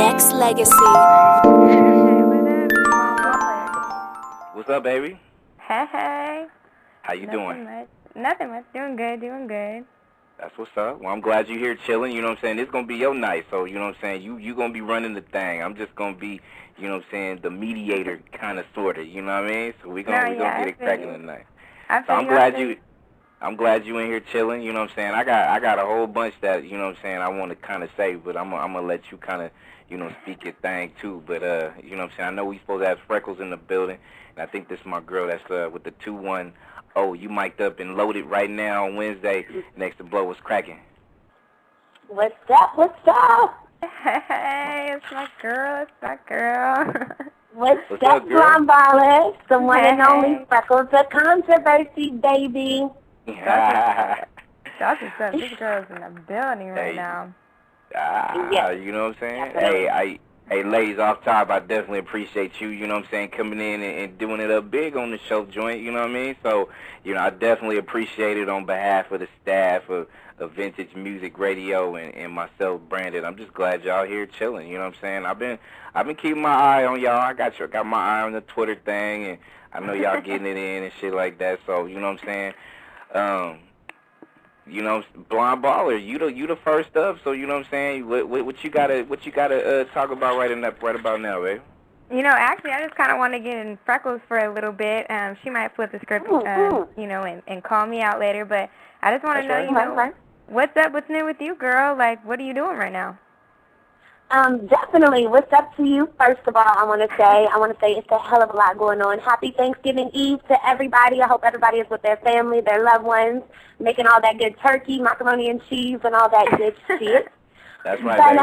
Nexxlegacy. Hey, what up, small baller? What's up, baby? Hey. How you doing? Nothing much. Doing good. That's what's up. Well, I'm glad you're here chilling. You know what I'm saying? It's going to be your night, so you know what I'm saying? You going to be running the thing. I'm just going to be, you know what I'm saying, the mediator kind of, sort of. You know what I mean? So we're going to get it cracking tonight. So I'm glad you in here chilling. You know what I'm saying? I got a whole bunch that, you know what I'm saying, I want to kind of say, but I'm going to let you kind of, you know, speak your thing too. But, you know what I'm saying, I know we supposed to have Freckles in the building, and I think this is my girl that's with the 2-1. Oh, you mic'd up and loaded right now on Wednesday next to Blow. What's cracking? What's up? Hey, it's my girl. What's up, Blonde Ballers? The one and only Freckles, the controversy, baby. That's what's up. This girl's in the building right now. You know what I'm saying? Hey, ladies, off top, I definitely appreciate you, you know what I'm saying, coming in and doing it up big on the show joint, you know what I mean? So, you know, I definitely appreciate it on behalf of the staff of Vintage Music Radio and myself, Branded. I'm just glad y'all here chilling, you know what I'm saying? I've been keeping my eye on y'all. I got my eye on the Twitter thing, and I know y'all getting it in and shit like that, so, you know what I'm saying? You know, Blonde Baller, you the first up, so you know what I'm saying. What you gotta talk about right about now, babe? You know, actually, I just kind of want to get in Freckles for a little bit. She might flip the script, you know, and call me out later. But I just want to know, you know, what's up? What's new with you, girl? Like, what are you doing right now? Definitely. What's up to you? First of all, I want to say it's a hell of a lot going on. Happy Thanksgiving Eve to everybody. I hope everybody is with their family, their loved ones, making all that good turkey, macaroni and cheese, and all that good shit. That's right, but, baby.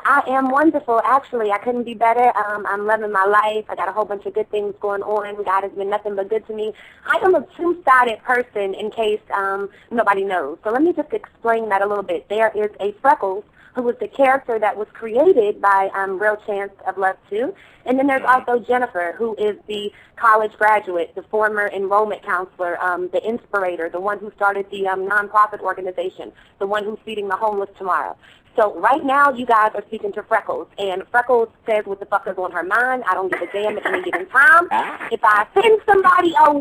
I am wonderful, actually. I couldn't be better. I'm loving my life. I got a whole bunch of good things going on. God has been nothing but good to me. I am a two-sided person, in case nobody knows. So let me just explain that a little bit. There is a Freckles, who was the character that was created by Real Chance of Love 2. And then there's also Jennifer, who is the college graduate, the former enrollment counselor, the inspirator, the one who started the nonprofit organization, the one who's feeding the homeless tomorrow. So right now, you guys are speaking to Freckles, and Freckles says what the fuck is on her mind. I don't give a damn at any given time. If I offend somebody, oh,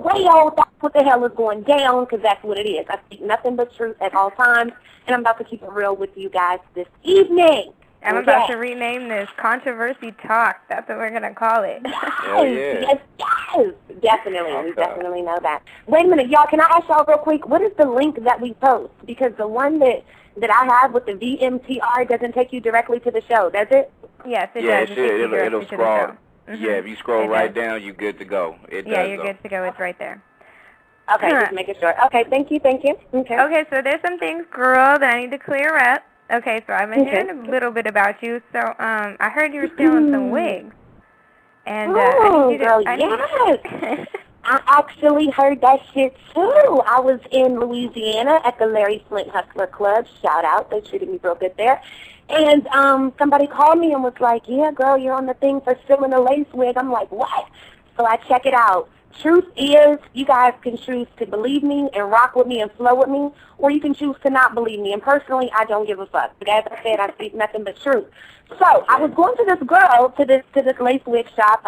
that's what the hell is going down, because that's what it is. I speak nothing but truth at all times, and I'm about to keep it real with you guys this evening. I'm about to rename this Controversy Talk. That's what we're going to call it. Yes. Definitely. We definitely know that. Wait a minute, y'all. Can I ask y'all real quick, what is the link that we post? Because the one that I have with the VMTR doesn't take you directly to the show, does it? Yes, it does. It'll scroll. Yeah, if you scroll right down, you're good to go. You're good to go. It's right there. Okay, just making sure. Okay, thank you. Okay, so there's some things, girl, that I need to clear up. Okay, so I've been hearing a little bit about you. So I heard you were stealing some wigs. And yes. I actually heard that shit, too. I was in Louisiana at the Larry Flint Hustler Club. Shout out. They treated me real good there. And somebody called me and was like, yeah, girl, you're on the thing for stealing a lace wig. I'm like, what? So I check it out. Truth is, you guys can choose to believe me and rock with me and flow with me, or you can choose to not believe me. And personally, I don't give a fuck. But as I said, I speak nothing but truth. So I was going to this girl, to this lace wig shop.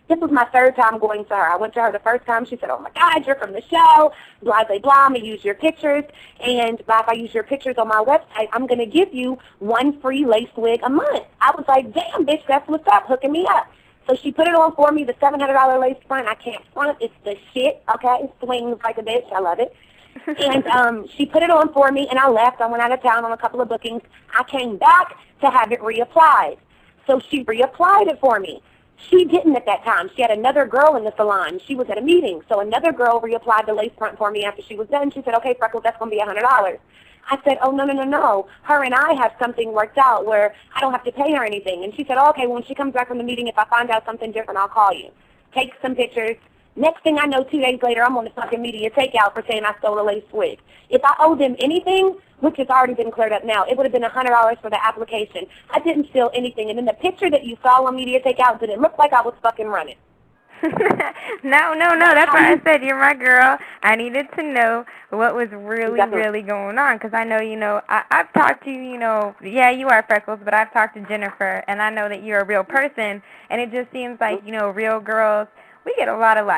This was my third time going to her. I went to her the first time. She said, oh, my God, you're from the show, blah, blah, blah. I'm going to use your pictures. And if I use your pictures on my website, I'm going to give you one free lace wig a month. I was like, damn, bitch, that's what's up, hooking me up. So she put it on for me, the $700 lace front. I can't front. It's the shit, okay? It swings like a bitch. I love it. And she put it on for me, and I left. I went out of town on a couple of bookings. I came back to have it reapplied. So she reapplied it for me. She didn't at that time. She had another girl in the salon. She was at a meeting. So another girl reapplied the lace front for me after she was done. She said, okay, Freckles, that's going to be $100. I said, oh, no. Her and I have something worked out where I don't have to pay her anything. And she said, oh, okay, when she comes back from the meeting, if I find out something different, I'll call you. Take some pictures. Next thing I know, 2 days later, I'm on the fucking media takeout for saying I stole a lace wig. If I owe them anything, which has already been cleared up now, it would have been $100 for the application. I didn't steal anything. And in the picture that you saw on media takeout, did it look like I was fucking running? No. That's why I said you're my girl. I needed to know what was really going on, because I know, I've talked to yeah, you are Freckles, but I've talked to Jennifer, and I know that you're a real person, and it just seems like, real girls, we get a lot of,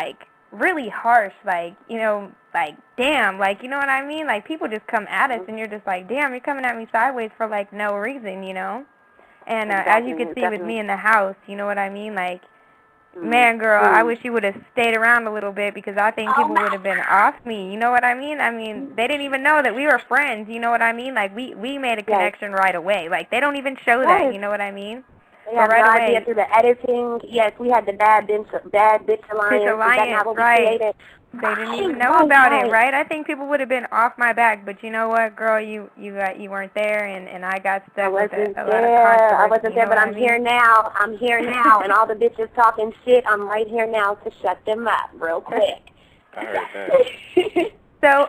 really harsh, damn, you know what I mean? People just come at us, and you're just like, damn, you're coming at me sideways for, no reason, And as you can see with me in the house, you know what I mean? Man, girl, I wish you would have stayed around a little bit, because I think people would have been off me. You know what I mean? I mean, they didn't even know that we were friends. You know what I mean? We made a connection right away. They don't even show that. You know what I mean? They had no idea through the editing. Yes, we had the bad bitch alliance. Right. They didn't even know about it, right? I think people would have been off my back, but you know what, girl, you weren't there, and I got stuck with a lot of controversy. I wasn't there, but I'm here now. I'm here now, and all the bitches talking shit, I'm right here now to shut them up real quick. I heard that. So,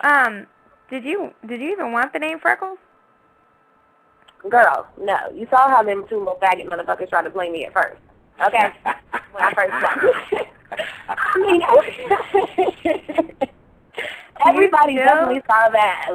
did you even want the name Freckles? Girl, no. You saw how them two little faggot motherfuckers tried to blame me at first. Okay? When I first started. I mean, everybody definitely saw that.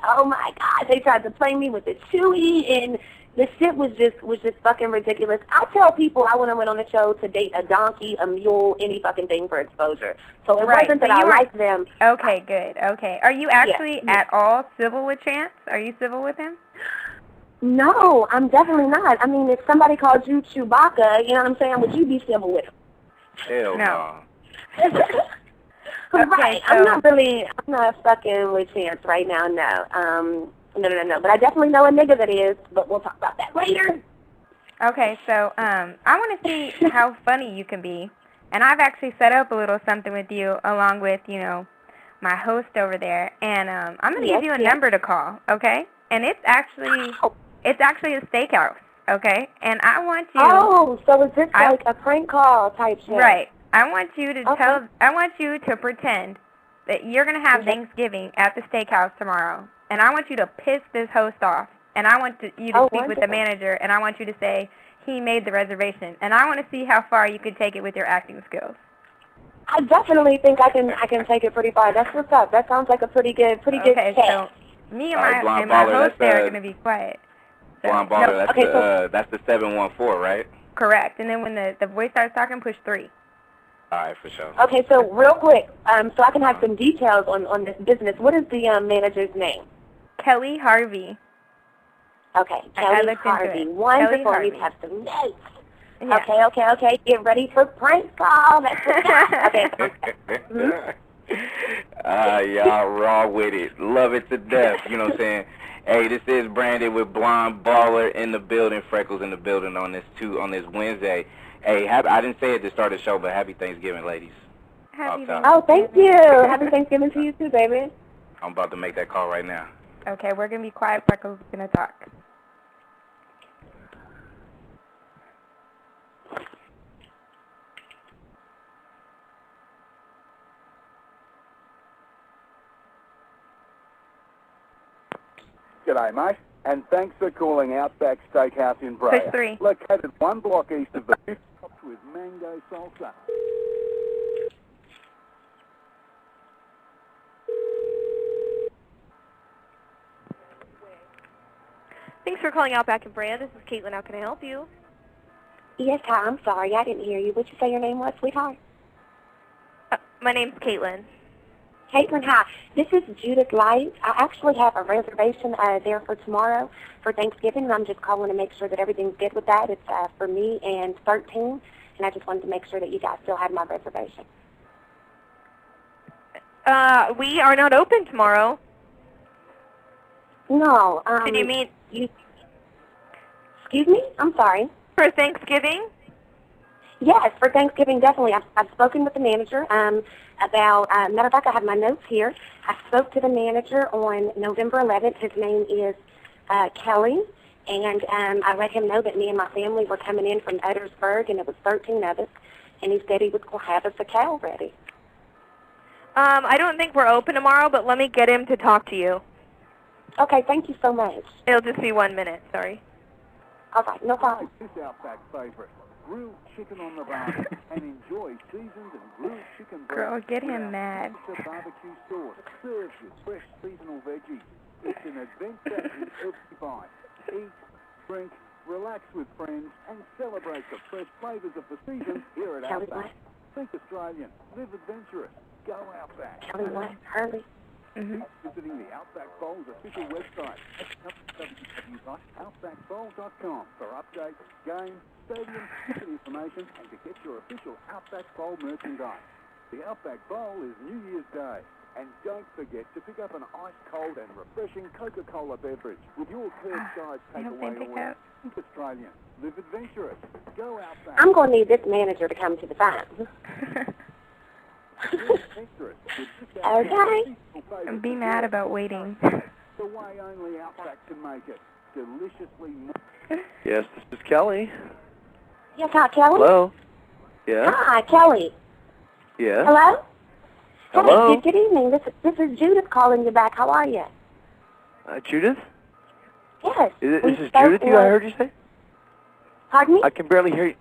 Oh my God, they tried to play me with the Chewy, and the shit was just fucking ridiculous. I tell people I went on the show to date a donkey, a mule, any fucking thing for exposure. So it wasn't that I liked them. Okay, good. Okay. Are you actually at all civil with Chance? Are you civil with him? No, I'm definitely not. I mean, if somebody called you Chewbacca, you know what I'm saying, would you be civil with him? Hell no. Right. So I'm not fucking with Chance right now, no. No. But I definitely know a nigga that is, but we'll talk about that later. Okay, so I want to see how funny you can be. And I've actually set up a little something with you along with, my host over there. And I'm going to give you a number to call, okay? And it's actually a steakhouse, okay? And I want you... Oh, so is this like a prank call type shit? Right. I want you to pretend that you're going to have Thanksgiving at the steakhouse tomorrow. And I want you to piss this host off. And I want you to speak with the manager, and I want you to say he made the reservation. And I want to see how far you can take it with your acting skills. I definitely think I can take it pretty far. That's what's up. That sounds like a pretty good test. Okay, so me and my host there are going to be quiet. So, Blonde Baller, that's the 714, right? Correct. And then when the voice starts talking, push 3. All right, for sure. Okay, so real quick, so I can have some details on this business. What is the manager's name? Kelly Harvey. Okay, Kelly Harvey. Wonderful. We have some notes. Yeah. Okay. Get ready for prank call. That's y'all raw with it. Love it to death. You know what I'm saying? Hey, this is Branded with Blonde Baller in the building, Freckles in the building on this Wednesday. Hey, I didn't say it to start the show, but happy Thanksgiving, ladies. Oh, thank you. Happy Thanksgiving to you too, baby. I'm about to make that call right now. Okay, we're going to be quiet. Freckles is going to talk. G'day, mate, and thanks for calling Outback Steakhouse in Brea. Push 3. Located 1 block east of the Fifth Tops with mango salsa. Thanks for calling Outback in Brea. This is Caitlin. How can I help you? Yes, hi. I'm sorry. I didn't hear you. What'd you say your name was, sweetheart? My name's Caitlin. Caitlin, hi. This is Judith Light. I actually have a reservation there for tomorrow for Thanksgiving, and I'm just calling to make sure that everything's good with that. It's for me and 13, and I just wanted to make sure that you guys still had my reservation. We are not open tomorrow. No. Did you mean... Excuse me? I'm sorry. For Thanksgiving? Yes, for Thanksgiving, definitely. I've spoken with the manager about, matter of fact, I have my notes here. I spoke to the manager on November 11th. His name is Kelly, and I let him know that me and my family were coming in from Uttersburg, and it was 13 of us, and he said he would have us a cow ready. I don't think we're open tomorrow, but let me get him to talk to you. Okay, thank you so much. It'll just be 1 minute, sorry. All right, no problem. This Outback favourite, grilled chicken on the barbie, and enjoy seasoned and grilled chicken breast. Girl, get him mad. Barbecue sauce, served with fresh seasonal veggies. It's an adventure in every bite. Eat, drink, relax with friends, and celebrate the fresh flavours of the season here at Outback. Think Australian, live adventurous, go Outback. Hurry. Visiting the Outback Bowl's official website at www.outbackbowl.com for updates, games, stadium, ticket information, and to get your official Outback Bowl merchandise. The Outback Bowl is New Year's Day. And don't forget to pick up an ice-cold and refreshing Coca-Cola beverage with your curbside takeaway order. Think Australian. Live adventurous. Go Outback. I'm going to need this manager to come to the phone. Okay. And be mad about waiting. The way only Outback can make it. Deliciously. Yes, this is Kelly. Yes, hi, Kelly. Hello. Yeah. Hi, Kelly. Yeah. Hello. Hello. Hey, good evening. This is Judith calling you back. How are you? Judith? Yes. This is Judith, I heard you say? Pardon me? I can barely hear you.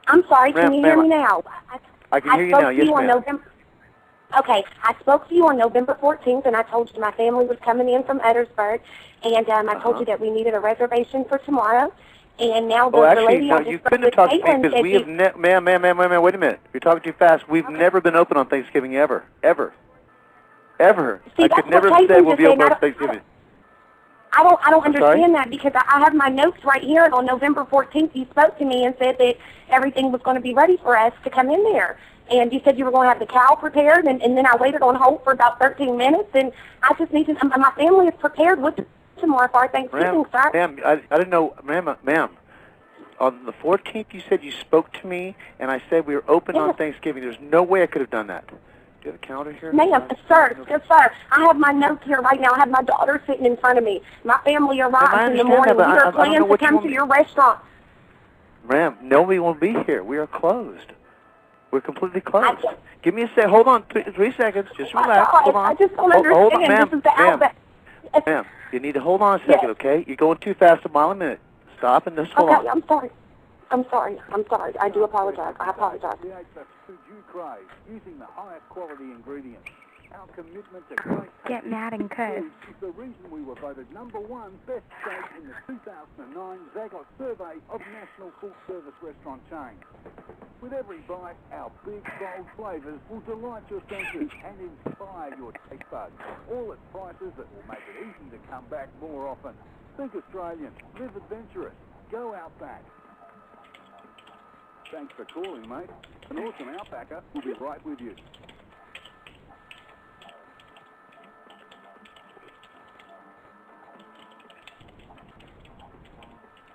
I'm sorry. Can you hear me now? I can hear you now. Yes, ma'am. Okay. I spoke to you on November 14th, and I told you my family was coming in from Edinburgh, and I told you that we needed a reservation for tomorrow. And now the lady no, you couldn't have talked to me because we have ma'am, wait a minute. You're talking too fast. We've never been open on Thanksgiving ever. See, I could never have said we'll be open on Thanksgiving. I don't understand that because I have my notes right here, and on November 14th you spoke to me and said that everything was going to be ready for us to come in there. And you said you were going to have the cow prepared, and then I waited on hold for about 13 minutes, and I just need to, my family is prepared with tomorrow for our Thanksgiving, sir. Ma'am, I didn't know, ma'am. On the 14th, you said you spoke to me, and I said we were open on Thanksgiving. There's no way I could have done that. Do you have a calendar here? Ma'am, sir, sir. I have my notes here right now. I have my daughter sitting in front of me. My family arrives in the morning. We are planning to come to your restaurant. Ma'am, nobody will be here. We are closed. We're completely closed. Give me a sec. Hold on, 3 seconds. Just relax. Hold on. I just don't understand. Ma'am, this is the Outback. Ma'am, you need to hold on a second, okay? You're going too fast, a mile a minute. Stop and just hold on. I'm sorry. I do apologize. I apologize. Create the food you crave using the highest quality ingredients. Our commitment to great Get mad and cuss. is the reason we were voted #1 best state in the 2009 Zagat survey of national full-service restaurant chains. With every bite, our big, bold flavours will delight your senses and inspire your taste buds, all at prices that will make it easy to come back more often. Think Australian, live adventurous, go Outback. Thanks for calling, mate. An awesome Outbacker will be right with you.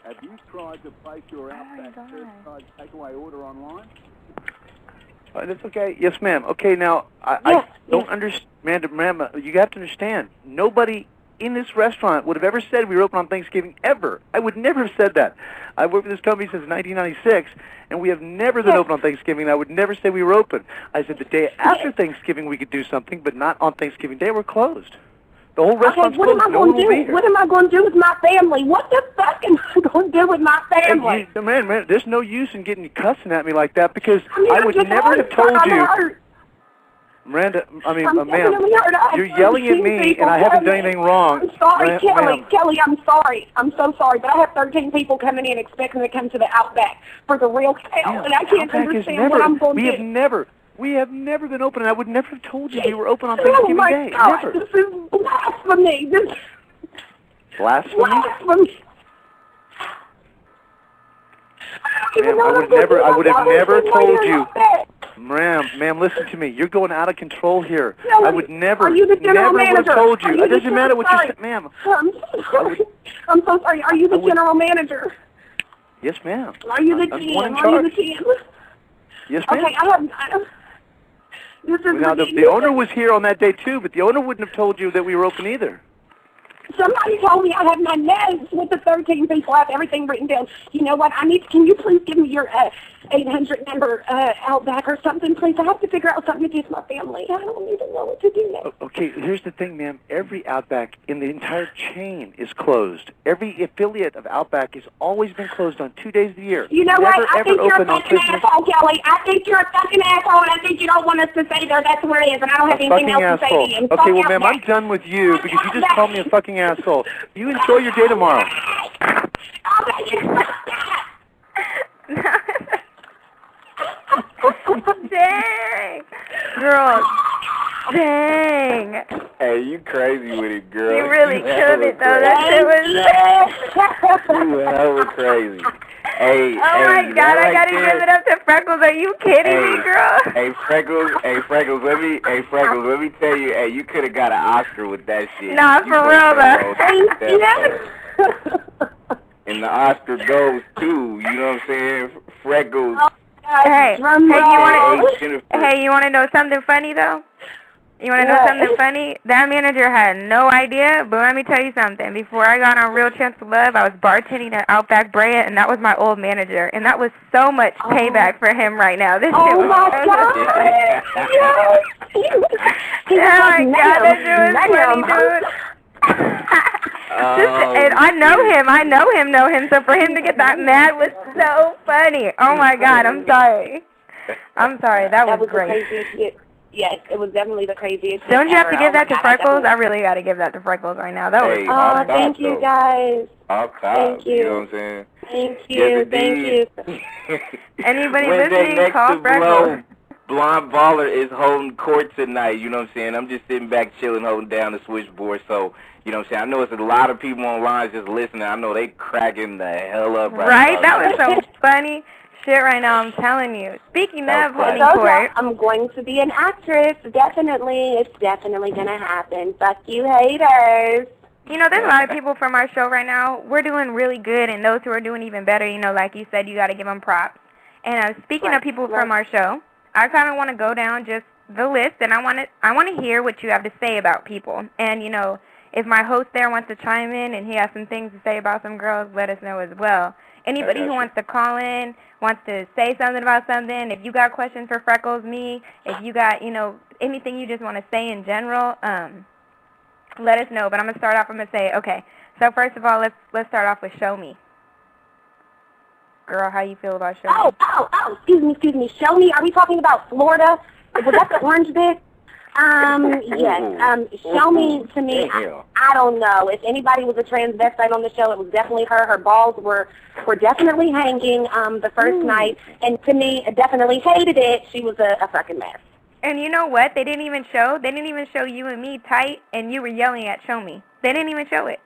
Have you tried to place your Outback curbside takeaway order online? That's okay. Yes, ma'am. Okay, now, I don't understand, ma'am, you have to understand, nobody in this restaurant would have ever said we were open on Thanksgiving, ever. I would never have said that. I've worked for this company since 1996, and we have never been open on Thanksgiving, and I would never say we were open. I said the day after Thanksgiving we could do something, but not on Thanksgiving Day. We're closed. The whole restaurant's closed. What am I going to do? What am I going to do with my family? What the fuck am I going to do with my family? Hey, man, there's no use in getting you cussing at me like that because I would never have told you. Miranda, ma'am, you're yelling at me and I haven't done anything wrong. I'm sorry, Kelly, I'm sorry. I'm so sorry, but I have 13 people coming in expecting to come to the Outback for the real sale, and I can't understand what I'm going to do. We have never been open, and I would never have told you we were open on Thanksgiving Day. God, never. This is blasphemy. Blasphemy? Blasphemy. Ma'am, I would have never told you. Ma'am, listen to me. You're going out of control here. I would never, never have told you. It doesn't matter what you said, ma'am. I'm so sorry. Are you the general manager? Yes, ma'am. Are you the GM? Are you the GM? Yes, ma'am. Okay, this is now, the owner was here on that day, too, but the owner wouldn't have told you that we were open either. Somebody told me I had my meds with the 13 people. I have everything written down. You know what? Can you please give me your 800 number Outback or something, please? I have to figure out something to do with my family. I don't even know what to do next. Okay, here's the thing, ma'am. Every Outback in the entire chain is closed. Every affiliate of Outback has always been closed on 2 days of the year. You know Never, what? I think you're a fucking asshole, Kelly. I think you're a fucking asshole, and I think you don't want us to say there. That's where it is, and I don't have anything else to say to you. Okay, well, ma'am, I'm done with you because you just called me a fucking asshole. You enjoy your day tomorrow. Dang. Girl. Dang. Hey, you crazy with it, girl. You really killed it, though. That shit was... You went over crazy. Hey, oh my God, I gotta give it up to Freckles. Are you kidding me, girl? Hey, Freckles, let me tell you, hey, you could have got an Oscar with that shit. Nah, for real, though. And the Oscar goes to, you know what I'm saying, Freckles. Hey, you want to know something funny, though? You want to know something funny? That manager had no idea, but let me tell you something. Before I got on Real Chance to Love, I was bartending at Outback Brea, and that was my old manager. And that was so much payback for him right now. This shit was my God! Oh, my God, that shit was funny, dude. And I know him, so for him to get that mad was so funny. Oh, my God, I'm sorry. That was great. Yes, it was definitely the craziest. Don't you have to give that to Freckles? I really got to give that to Freckles right now. That was thank you, guys. Thank you. You know what I'm saying? Thank you. Anybody listening, call Freckles. Blonde Baller is holding court tonight, you know what I'm saying? I'm just sitting back chilling, holding down the switchboard, so, you know what I'm saying? I know it's a lot of people online just listening. I know they cracking the hell up right now. That was so funny. Shit right now, I'm telling you. Speaking of holding court, I'm going to be an actress. Definitely. It's definitely going to happen. Fuck you, haters. You know, there's a lot of people from our show right now. We're doing really good, and those who are doing even better, you know, like you said, you got to give them props. And speaking of people from our show, I kind of want to go down just the list, and I want to hear what you have to say about people. And, you know, if my host there wants to chime in and he has some things to say about some girls, let us know as well. Anybody who wants to call in, wants to say something about something, if you got questions for Freckles, me, if you got, you know, anything you just want to say in general, let us know. But I'm going to start off, I'm going to say, okay, so first of all, let's start off with Show Me. Girl, how you feel about Show Me? Oh, excuse me. Show Me, are we talking about Florida? Was that the orange bit? Yes. Show Me, to me, I don't know. If anybody was a transvestite on the show, it was definitely her. Her balls were definitely hanging the first night. And to me, I definitely hated it. She was a fucking mess. And you know what? They didn't even show you and me tight, and you were yelling at Show Me. They didn't even show it.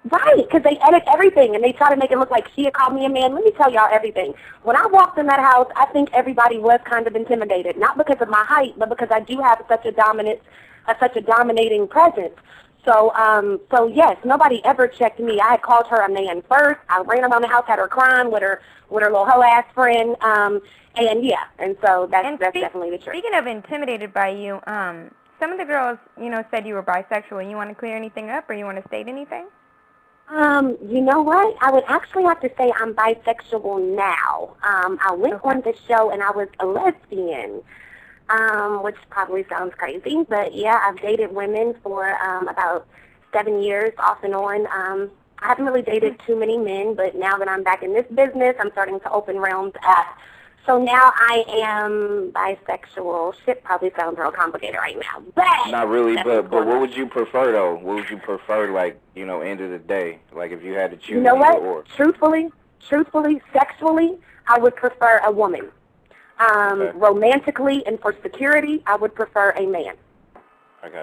Right, because they edit everything, and they try to make it look like she had called me a man. Let me tell y'all everything. When I walked in that house, I think everybody was kind of intimidated, not because of my height, but because I do have such a dominating presence. So yes, nobody ever checked me. I had called her a man first. I ran around the house, had her crying with her little hoe-ass friend, and so that's definitely the truth. Speaking of intimidated by you, some of the girls, you know, said you were bisexual. You want to clear anything up, or you want to state anything? You know what? I would actually have to say I'm bisexual now. I went on the show and I was a lesbian, which probably sounds crazy, but yeah, I've dated women for about 7 years off and on. I haven't really dated too many men, but now that I'm back in this business, I'm starting to open realms up. So now I am bisexual. Shit probably sounds real complicated right now. But not really, but what would you prefer, though? What would you prefer, like, you know, end of the day? Like, if you had to choose you know what? Or. Truthfully, sexually, I would prefer a woman. Romantically and for security, I would prefer a man.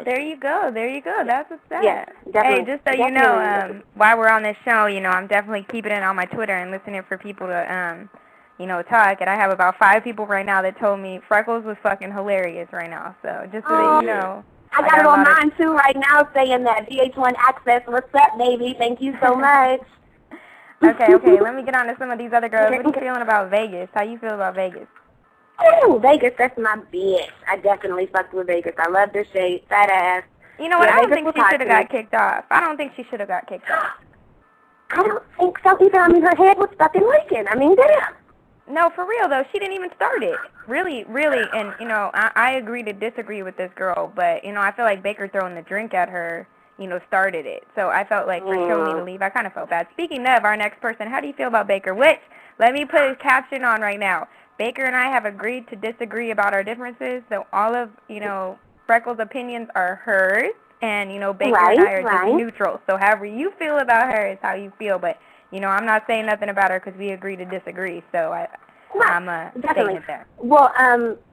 There you go. That's what's that. Yeah, definitely. Hey, just so you know, while we're on this show, you know, I'm definitely keeping it on my Twitter and listening for people to, you know, talk. And I have about 5 people right now that told me Freckles was fucking hilarious right now. So just so that you know. I got it on mine, too, right now, saying that VH1 Access, what's up, baby? Thank you so much. Okay, let me get on to some of these other girls. What are you feeling about Vegas? How you feel about Vegas? Oh, Vegas, that's my bitch. I definitely fucked with Vegas. I love the shape, fat ass, You know what? Yeah, I don't think she should have got kicked off. I don't think she should have got kicked off. I don't think so either. I mean, her head was stuck in Lincoln. I mean, damn. No, for real, though. She didn't even start it. Really, really. And, you know, I agree to disagree with this girl. But, you know, I feel like Baker throwing the drink at her, you know, started it. So I felt like for Tony to leave, I kind of felt bad. Speaking of our next person, how do you feel about Baker? Which, let me put a caption on right now. Baker and I have agreed to disagree about our differences. So all of, you know, Freckles' opinions are hers. And, you know, Baker and I are just neutral. So however you feel about her is how you feel. But, you know, I'm not saying nothing about her because we agree to disagree. So I'm saying it there. Well,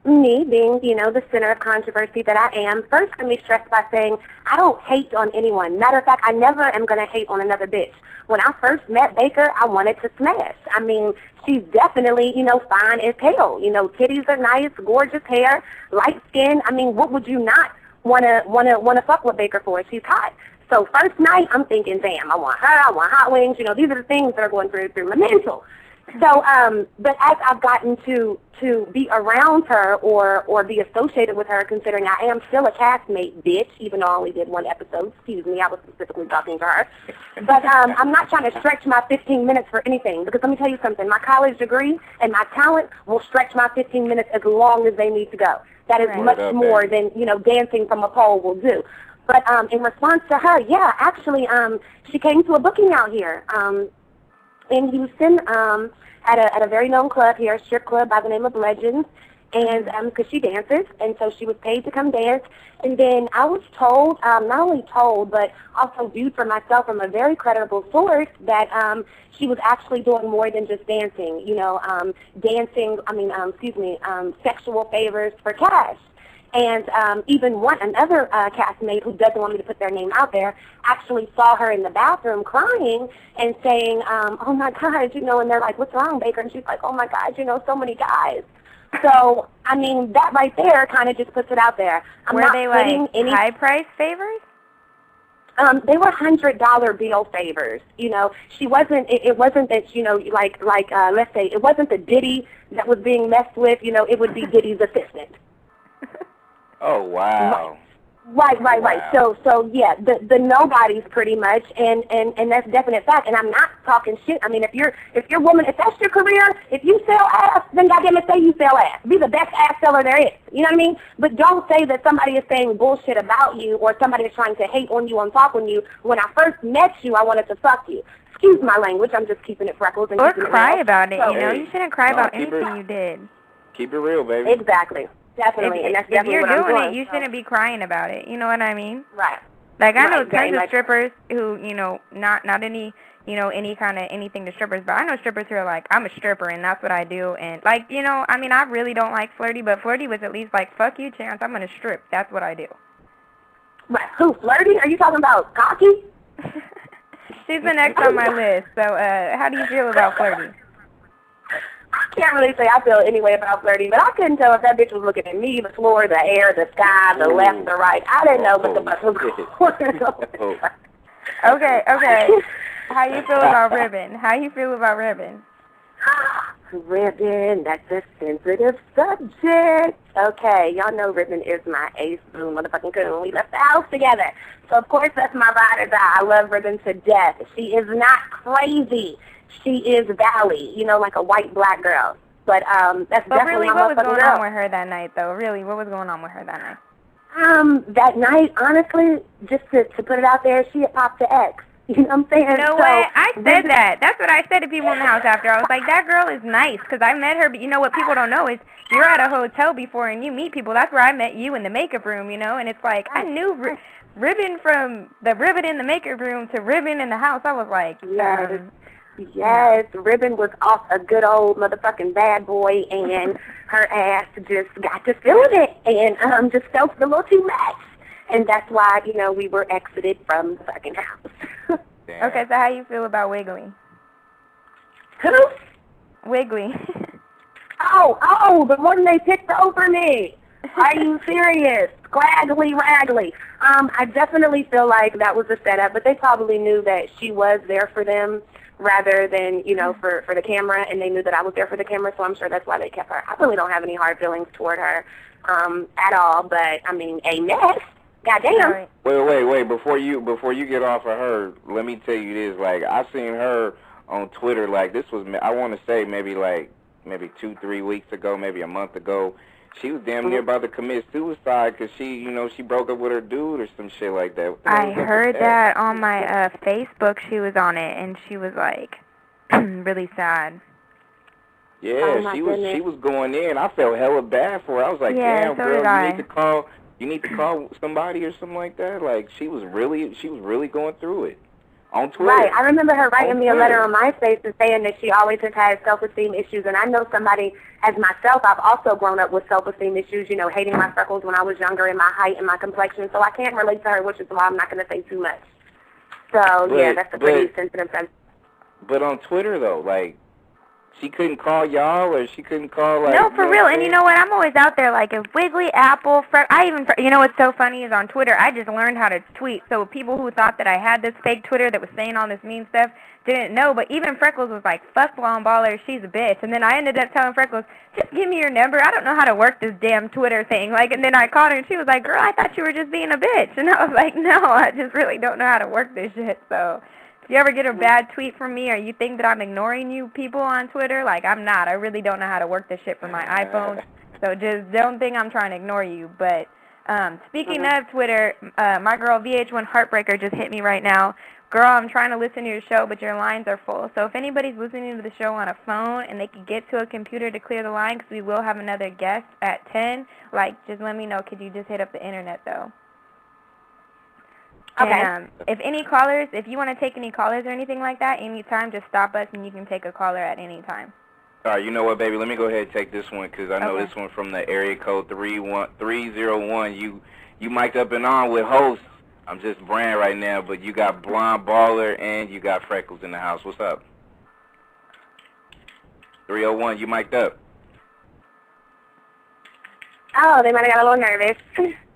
me being, you know, the center of controversy that I am, first let me stress by saying I don't hate on anyone. Matter of fact, I never am going to hate on another bitch. When I first met Baker, I wanted to smash. I mean, she's definitely, you know, fine as hell. You know, titties are nice, gorgeous hair, light skin. I mean, what would you not wanna fuck with Baker for? She's hot. So first night, I'm thinking, damn, I want her, I want hot wings. You know, these are the things that are going through my mental. So, but as I've gotten to be around her or be associated with her, considering I am still a castmate, bitch, even though I only did one episode, excuse me, I was specifically talking to her. But I'm not trying to stretch my 15 minutes for anything, because let me tell you something, my college degree and my talent will stretch my 15 minutes as long as they need to go. That is much more than, you know, dancing from a pole will do. But in response to her, yeah, actually, she came to a booking out here in Houston at a very known club here, a strip club by the name of Legends, and because she dances, and so she was paid to come dance. And then I was told, not only told, but also viewed for myself from a very credible source that she was actually doing more than just dancing, you know, sexual favors for cash. And even another castmate who doesn't want me to put their name out there actually saw her in the bathroom crying and saying, oh, my God, you know, and they're like, what's wrong, Baker? And she's like, oh, my God, you know, so many guys. So, I mean, that right there kind of just puts it out there. Were they like high-price favors? They were $100 bill favors. You know, she wasn't. It wasn't that, you know, like let's say it wasn't the Diddy that was being messed with. You know, it would be Diddy's assistant. Oh, wow. Right. Wow. So yeah, the nobodies pretty much, and that's definite fact. And I'm not talking shit. I mean, if you're woman, if that's your career, if you sell ass, then goddamn it, say you sell ass. Be the best ass seller there is. You know what I mean? But don't say that somebody is saying bullshit about you or somebody is trying to hate on you and talk on you. When I first met you, I wanted to fuck you. Excuse my language. I'm just keeping it Freckles. And or cry about it. So, you know, you shouldn't cry about anything you did. Keep it real, baby. Exactly. Definitely, and that's definitely what I'm doing. If you're doing it, you shouldn't be crying about it. You know what I mean? Right. Like, I know tons of strippers who, you know, not any, you know, any kind of anything to strippers, but I know strippers who are like, I'm a stripper, and that's what I do. And, like, you know, I mean, I really don't like Flirty, but Flirty was at least like, fuck you, Chance, I'm going to strip. That's what I do. Right. Who, Flirty? Are you talking about Cocky? She's the next on my list. So, how do you feel about Flirty? I can't really say I feel any way about Flirty, but I couldn't tell if that bitch was looking at me, the floor, the air, the sky, the left, the right. I didn't know what the fuck was going on. Okay. How you feel about Ribbon? Ribbon, that's a sensitive subject. Okay, y'all know Ribbon is my ace boom motherfucking coon. We left the house together. So, of course, that's my ride or die. I love Ribbon to death. She is not crazy. She is Valley, you know, like a white black girl. But that's definitely my motherfucking girl. But really, what was going on with her that night, though? Really, what was going on with her that night? That night, honestly, just to put it out there, she had popped the X. You know what I'm saying? No way. I said that. That's what I said to people in the house after. I was like, that girl is nice, because I met her, but you know what people don't know is you're at a hotel before and you meet people. That's where I met you in the makeup room, you know, and it's like I knew Ribbon from the Ribbon in the makeup room to Ribbon in the house. I was like, Yes, Ribbon was off a good old motherfucking bad boy, and her ass just got to feeling it, and just felt a little too much. And that's why, you know, we were exited from the fucking house. Okay, so how you feel about Wiggly? Who? Wiggly. Oh, the one they picked over me. Are you serious? Scraggly raggly. I definitely feel like that was a setup, but they probably knew that she was there for them rather than, you know, for the camera, and they knew that I was there for the camera, so I'm sure that's why they kept her. I really don't have any hard feelings toward her at all, but, I mean, a mess. Goddamn. Wait. Before you get off of her, let me tell you this. Like, I seen her on Twitter. Like, this was, I want to say maybe 2-3 weeks ago, maybe a month ago. She was damn near about to commit suicide because she broke up with her dude or some shit like that. I heard that on my Facebook. She was on it, and she was like really sad. Yeah, she was going in. I felt hella bad for her. I was like, damn, so girl, you need to call somebody or something like that. Like, she was really going through it on Twitter. Right. I remember her writing me a letter on MySpace and saying that she always has had self-esteem issues. And I know somebody, as myself, I've also grown up with self-esteem issues, hating my freckles when I was younger and my height and my complexion. So I can't relate to her, which is why I'm not going to say too much. So, that's a pretty sensitive subject. But on Twitter, though, like, she couldn't call y'all, or she couldn't call, like... No, for real. And you know what? I'm always out there, like, if Wiggly, Apple, what's so funny is on Twitter, I just learned how to tweet. So people who thought that I had this fake Twitter that was saying all this mean stuff didn't know. But even Freckles was like, fuck Blonde Baller, she's a bitch. And then I ended up telling Freckles, just give me your number. I don't know how to work this damn Twitter thing. Like, and then I called her, and she was like, girl, I thought you were just being a bitch. And I was like, no, I just really don't know how to work this shit, so... If you ever get a bad tweet from me or you think that I'm ignoring you people on Twitter, like, I'm not. I really don't know how to work this shit from my iPhone. So just don't think I'm trying to ignore you. But speaking of Twitter, my girl VH1 Heartbreaker just hit me right now. Girl, I'm trying to listen to your show, but your lines are full. So if anybody's listening to the show on a phone and they can get to a computer to clear the line, because we will have another guest at 10, like, just let me know. Could you just hit up the internet, though? Okay. And if you want to take any callers or anything like that, anytime, just stop us and you can take a caller at any time. All right, you know what, baby? Let me go ahead and take this one because I know this one from the area code 301. You mic'd up and on with hosts. I'm just brand right now, but you got Blonde Baller and you got Freckles in the house. What's up? 301, you mic'd up. Oh, they might have got a little nervous.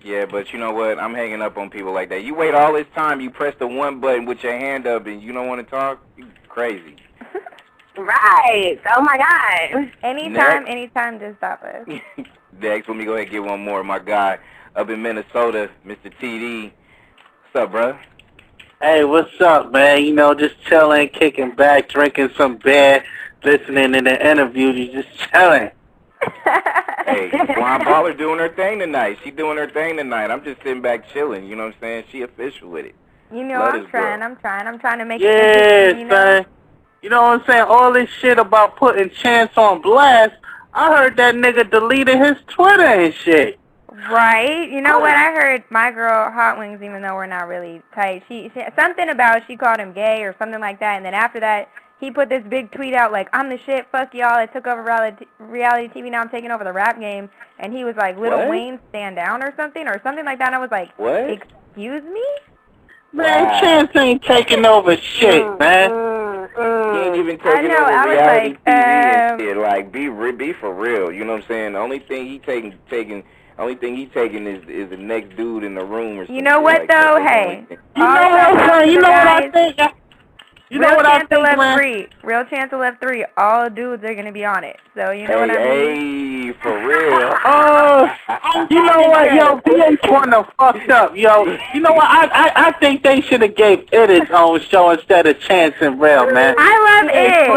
Yeah, but you know what? I'm hanging up on people like that. You wait all this time, you press the one button with your hand up, and you don't want to talk? You crazy. Right. Oh, my God. Anytime, just stop us. Next, let me go ahead and get one more. My guy up in Minnesota, Mr. TD. What's up, bro? Hey, what's up, man? Just chilling, kicking back, drinking some beer, listening to the interview, just chilling. Hey, Blonde Baller doing her thing tonight. She doing her thing tonight. I'm just sitting back chilling. You know what I'm saying? She official with it. I'm trying to make it interesting, son. You know what I'm saying? All this shit about putting Chance on blast, I heard that nigga deleted his Twitter and shit. Right. You know what? I heard my girl Hot Wings, even though we're not really tight, she something about she called him gay or something like that, and then after that, he put this big tweet out like, I'm the shit, fuck y'all, I took over reality TV, now I'm taking over the rap game. And he was like, Lil Wayne, stand down or something like that. And I was like, what? Excuse me? Man, Chance ain't taking over shit, man. He ain't even taking over reality TV and shit. Like, be for real. You know what I'm saying? The only thing he taking is the next dude in the room or something. You know what, like though? Hey. You know what I think? You know what I think, man? Real Chance of Left 3, all dudes are going to be on it. So, you know what I Hey, mean? for real. You know what, yo? VH1 done fucked up, yo. You know what? I think they should have gave it its own show instead of Chance and Real, man. I love it.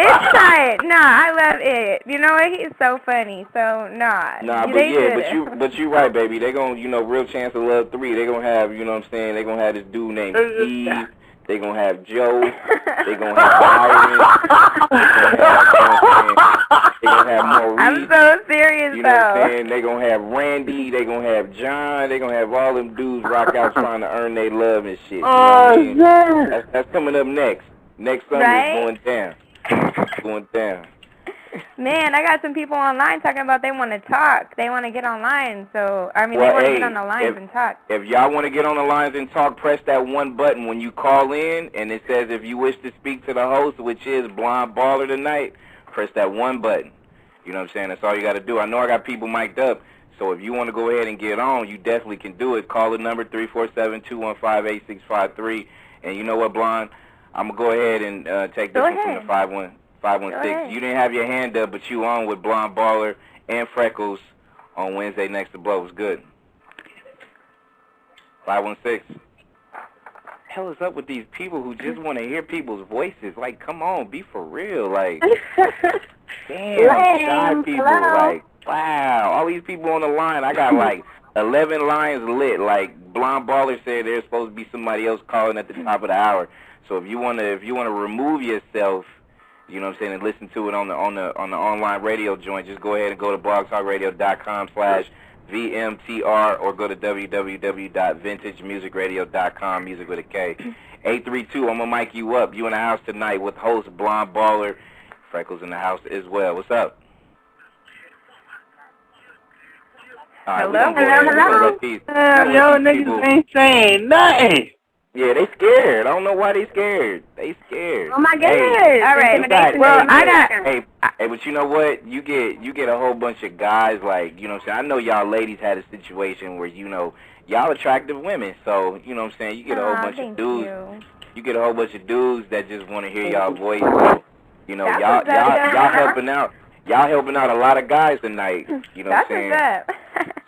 It's tight. Nah, I love it. You know what? He's so funny. So, nah. But you right, baby. They going to, Real Chance of Love 3, they going to have, you know what I'm saying? They going to have this dude named Steve. They gonna have Joe. They gonna have Byron. They gonna have Maurice. I'm so serious, you know what I'm saying? They gonna have Randy. They gonna have John. They gonna have all them dudes rock out trying to earn their love and shit. You know what I mean? Yeah. That's coming up next. Next summer is going down. It's going down. Man, I got some people online talking about they want to talk. They want to get online. So, they want to get on the lines and talk. If y'all want to get on the lines and talk, press that one button when you call in, and it says if you wish to speak to the host, which is Blonde Baller tonight, press that one button. You know what I'm saying? That's all you got to do. I know I got people mic'd up, so if you want to go ahead and get on, you definitely can do it. Call the number 347-215-8653. And you know what, Blonde? I'm going to go ahead and take this one from the 516. You didn't have your hand up, but you on with Blonde Baller and Freckles on Wednesday Next to Blow. It was good. 516. Hell is up with these people who just want to hear people's voices? Like, come on, be for real. Like, damn, shy people. Like, wow, all these people on the line. I got like 11 lines lit. Like, Blonde Baller said there's supposed to be somebody else calling at the top of the hour. So if you wanna remove yourself, you know what I'm saying, and listen to it on the online radio joint, just go ahead and go to blogtalkradio.com/VMTR or go to www.vintagemusicradio.com, music with a K. 832, I'm going to mic you up. You in the house tonight with host Blonde Baller. Freckles in the house as well. What's up? Right, hello? Yo, niggas ain't saying nothing. Yeah, they scared. I don't know why they scared. They scared. Oh my goodness! Hey, all right, but you know what? You get a whole bunch of guys like, you know what I'm saying. I know y'all ladies had a situation where y'all attractive women, so you know what I'm saying. You get a whole bunch of dudes. You get a whole bunch of dudes that just want to hear y'all voice. So, you know, y'all helping out. Y'all helping out a lot of guys tonight. You know what I'm saying.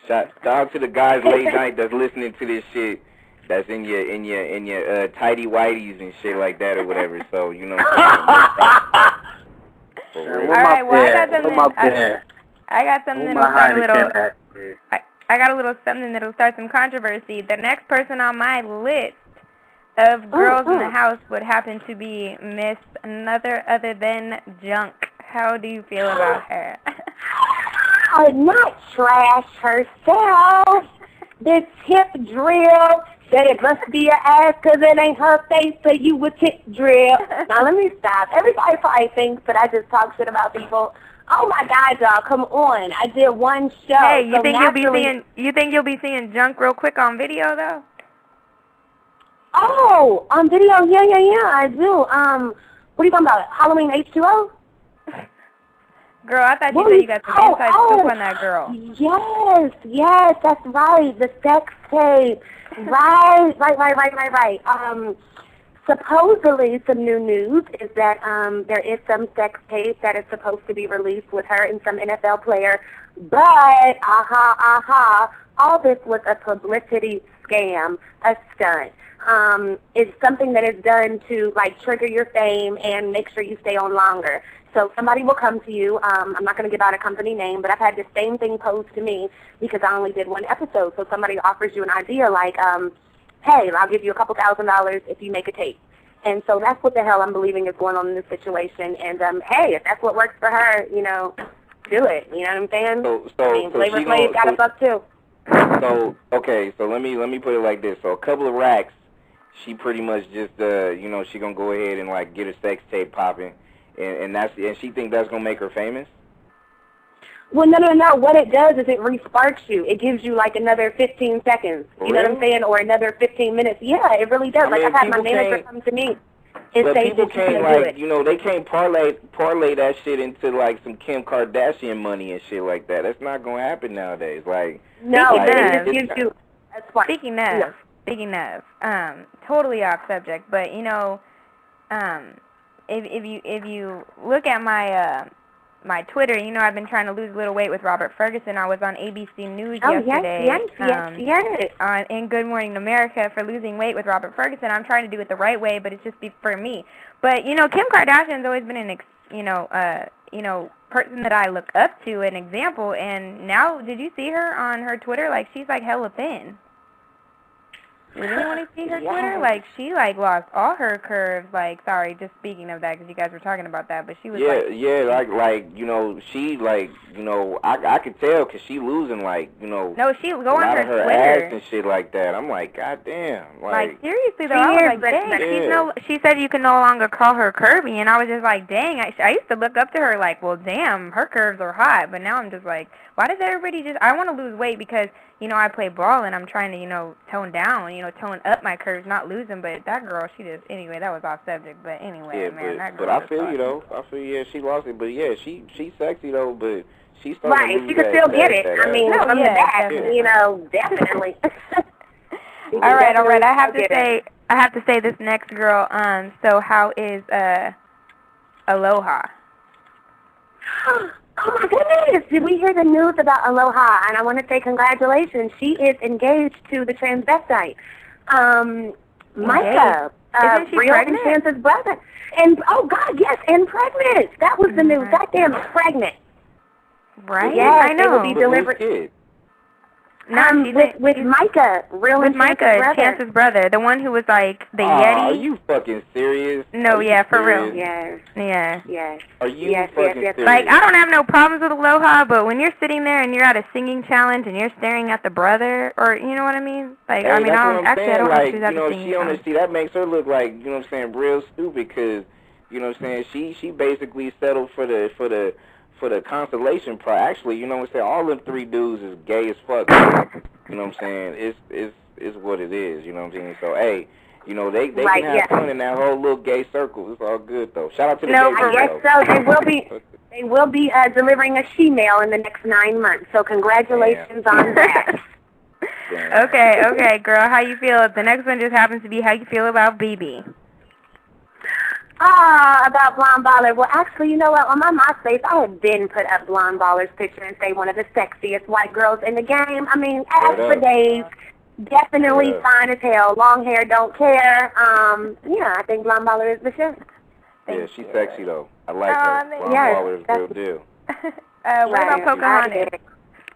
Shout out to the guys late night that's listening to this shit. That's in your tighty whities and shit like that or whatever. So you know. What I'm saying? All right, well I got something that'll start a little. I got a little something that'll start some controversy. The next person on my list of girls in the house would happen to be Miss Another Other Than Junk. How do you feel about her? Not trash herself. This hip drill. That it must be your ass because it ain't her face, so you would tip drill. Now, let me stop. Everybody probably thinks that I just talk shit about people. Oh, my God, y'all, come on. I did one show. Hey, you think you'll be seeing Junk real quick on video, though? Oh, on video? Yeah, I do. What are you talking about? Halloween H2O? Girl, I thought you said you got some inside scoop on that girl. Yes, that's right. The sex tape. Right. Supposedly, some new news is that there is some sex tape that is supposed to be released with her and some NFL player. But, all this was a publicity scam, a stunt. It's something that is done to, like, trigger your fame and make sure you stay on longer. So somebody will come to you. I'm not going to give out a company name, but I've had the same thing posed to me because I only did one episode. So somebody offers you an idea like, hey, I'll give you a couple $1,000 if you make a tape. And so that's what the hell I'm believing is going on in this situation. And, hey, if that's what works for her, you know, do it. You know what I'm saying? Flavor Flav got a buck too. So, okay, so let me put it like this. So a couple of racks, she pretty much just, you know, she going to go ahead and, like, get her sex tape popping. And she think that's gonna make her famous? Well, no. What it does is it re-sparks you. It gives you like another 15 seconds. You know what I'm saying? Or another 15 minutes. Yeah, it really does. I've had my manager come to me and say that you can't do it. You know, they can't parlay that shit into like some Kim Kardashian money and shit like that. That's not gonna happen nowadays. Like no, it just gives you a spark. Speaking of, totally off subject, but you know, If you look at my Twitter, you know I've been trying to lose a little weight with Robert Ferguson. I was on ABC News yesterday. Yes. In Good Morning America for losing weight with Robert Ferguson. I'm trying to do it the right way, but it's just for me. But you know, Kim Kardashian's always been an person that I look up to, an example. And now, did you see her on her Twitter? Like she's like hella thin. Did anyone see her Twitter? Like, she, like, lost all her curves. Like, sorry, just speaking of that, because you guys were talking about that, but she was, like, you know, she, like, you know, I could tell, because she losing, like, you know, no, she go on her Twitter. ass and shit like that. I'm like, goddamn. Like seriously, though, I was like, dang. She said you can no longer call her curvy, and I was just like, dang. I used to look up to her like, well, damn, her curves are hot, but now I'm just like, why does everybody just, I want to lose weight because, you know, I play ball and I'm trying to, you know, tone down, you know, tone up my curves, not lose them. But that girl, she just, anyway, that was off subject. But anyway, man, that girl. But I feel you, though. I feel, yeah, she lost it. But, yeah, she's sexy, though, but she's starting to lose she can still get it. I mean, from the back, you know, definitely. All right. I have to say this next girl, so how is Aloha? Oh my goodness! Did we hear the news about Aloha? And I want to say congratulations. She is engaged to the transvestite, Micah, Isn't she Real pregnant? and Chance's brother. And oh God, yes, and pregnant. That was the news. Goddamn, pregnant. Right? Yes, I know. they will be delivered. No, with Micah, Real and Micah, Chance's brother. Chance's brother, the one who was like the Yeti. Yeti. Are you fucking serious? No, yeah, for real. Yes. Yeah. Yes. Are you yes, fucking yes, yes. serious? Like, I don't have no problems with Aloha, but when you're sitting there and you're at a singing challenge and you're staring at the brother, or, you know what I mean? Like, hey, I mean, I don't like, know if she's at the singing she on challenge. see, that makes her look like, you know what I'm saying, real stupid, because, you know what I'm saying, she basically settled for the consolation prize. Actually, you know what I'm saying, all them three dudes is gay as fuck. You know what I'm saying? It's what it is, you know what I'm saying? So, hey, you know, they can have fun in that whole little gay circle. It's all good, though. Shout out to the No, gay I guess so. They will be delivering a she-male in the next 9 months, so congratulations on that. Okay, girl, how you feel? The next one just happens to be how you feel about BB. About Blonde Baller. Well, actually, you know what? On my MySpace, I had been put up Blonde Baller's picture and say one of the sexiest white girls in the game. I mean, as for days, definitely fine as hell. Long hair, don't care. Yeah, I think Blonde Baller is the shit. Yeah, she's sexy, though. I like her. Blonde Baller is real deal. What about Pocahontas?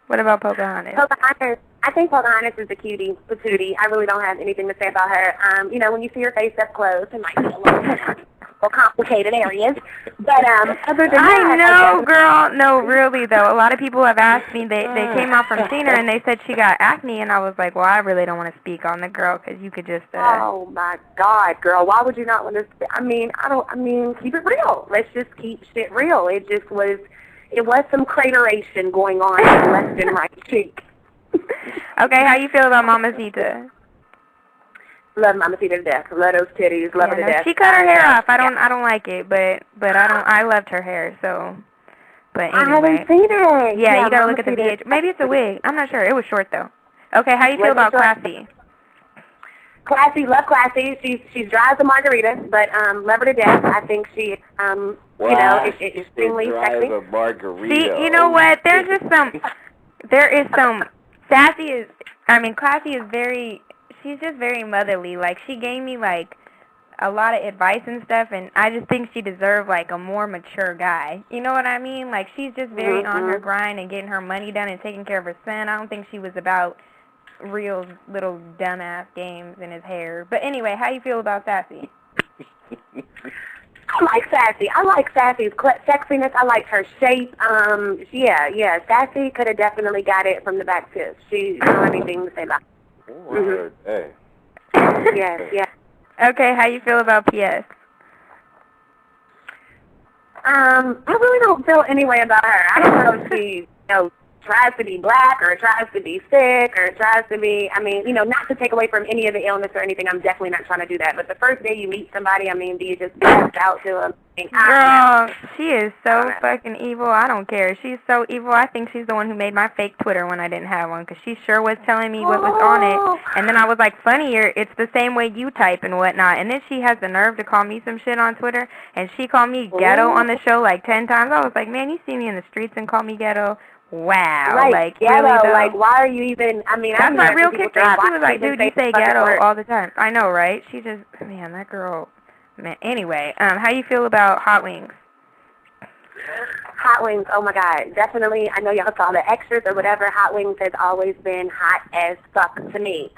What about Pocahontas? Pocahontas. I think Pocahontas is a cutie, patootie. I really don't have anything to say about her. You know, when you see her face up close, it might be a little complicated areas. But other than that, I know, girl. No, really though. A lot of people have asked me. They came out from seeing her and they said she got acne, and I was like, well, I really don't want to speak on the girl because you could just. Oh my God, girl! Why would you not want to? I mean, keep it real. Let's just keep shit real. It just was. It was some crateration going on in the left and right cheek. Okay, how you feel about Mamacita? Love Mamacita to death. Love those titties. Love her to death. She cut her hair off. I don't like it, but I loved her hair. So, but anyway. I haven't seen it. Yeah, you gotta look at the VH. Maybe it's a wig. I'm not sure. It was short though. Okay, how you feel about Classy? Classy, love Classy. She's dry as a margarita, but love her to death. I think she, you know, is extremely sexy. As a margarita. See, you know what? There's just some. There is some. Classy is very. She's just very motherly. Like, she gave me, like, a lot of advice and stuff, and I just think she deserved, like, a more mature guy. You know what I mean? Like, she's just very on her grind and getting her money done and taking care of her son. I don't think she was about real little dumbass games in his hair. But anyway, how you feel about Sassy? I like Sassy. I like Sassy's sexiness. I like her shape. Yeah. Sassy could have definitely got it from the back too. She don't have anything to say about it. Hey. Yes. Okay, how you feel about PS? I really don't feel any way about her. I don't know if she, tries to be black or tries to be sick or tries to be, not to take away from any of the illness or anything. I'm definitely not trying to do that. But the first day you meet somebody, do you just pass out to them? Girl, she is so fucking evil. I don't care. She's so evil. I think she's the one who made my fake Twitter when I didn't have one, because she sure was telling me what was on it. And then I was like, funnier, it's the same way you type and whatnot. And then she has the nerve to call me some shit on Twitter, and she called me ghetto on the show like 10 times. I was like, man, you see me in the streets and call me ghetto? Wow. Right, like, ghetto, really, though? Like, why are you even, That's my real kicker. She was like, dude, you say ghetto all the time. I know, right? She just, man, that girl, man. Anyway, how you feel about Hot Wings? Hot Wings, oh my God, definitely. I know y'all saw the extras or whatever. Hot Wings has always been hot as fuck to me.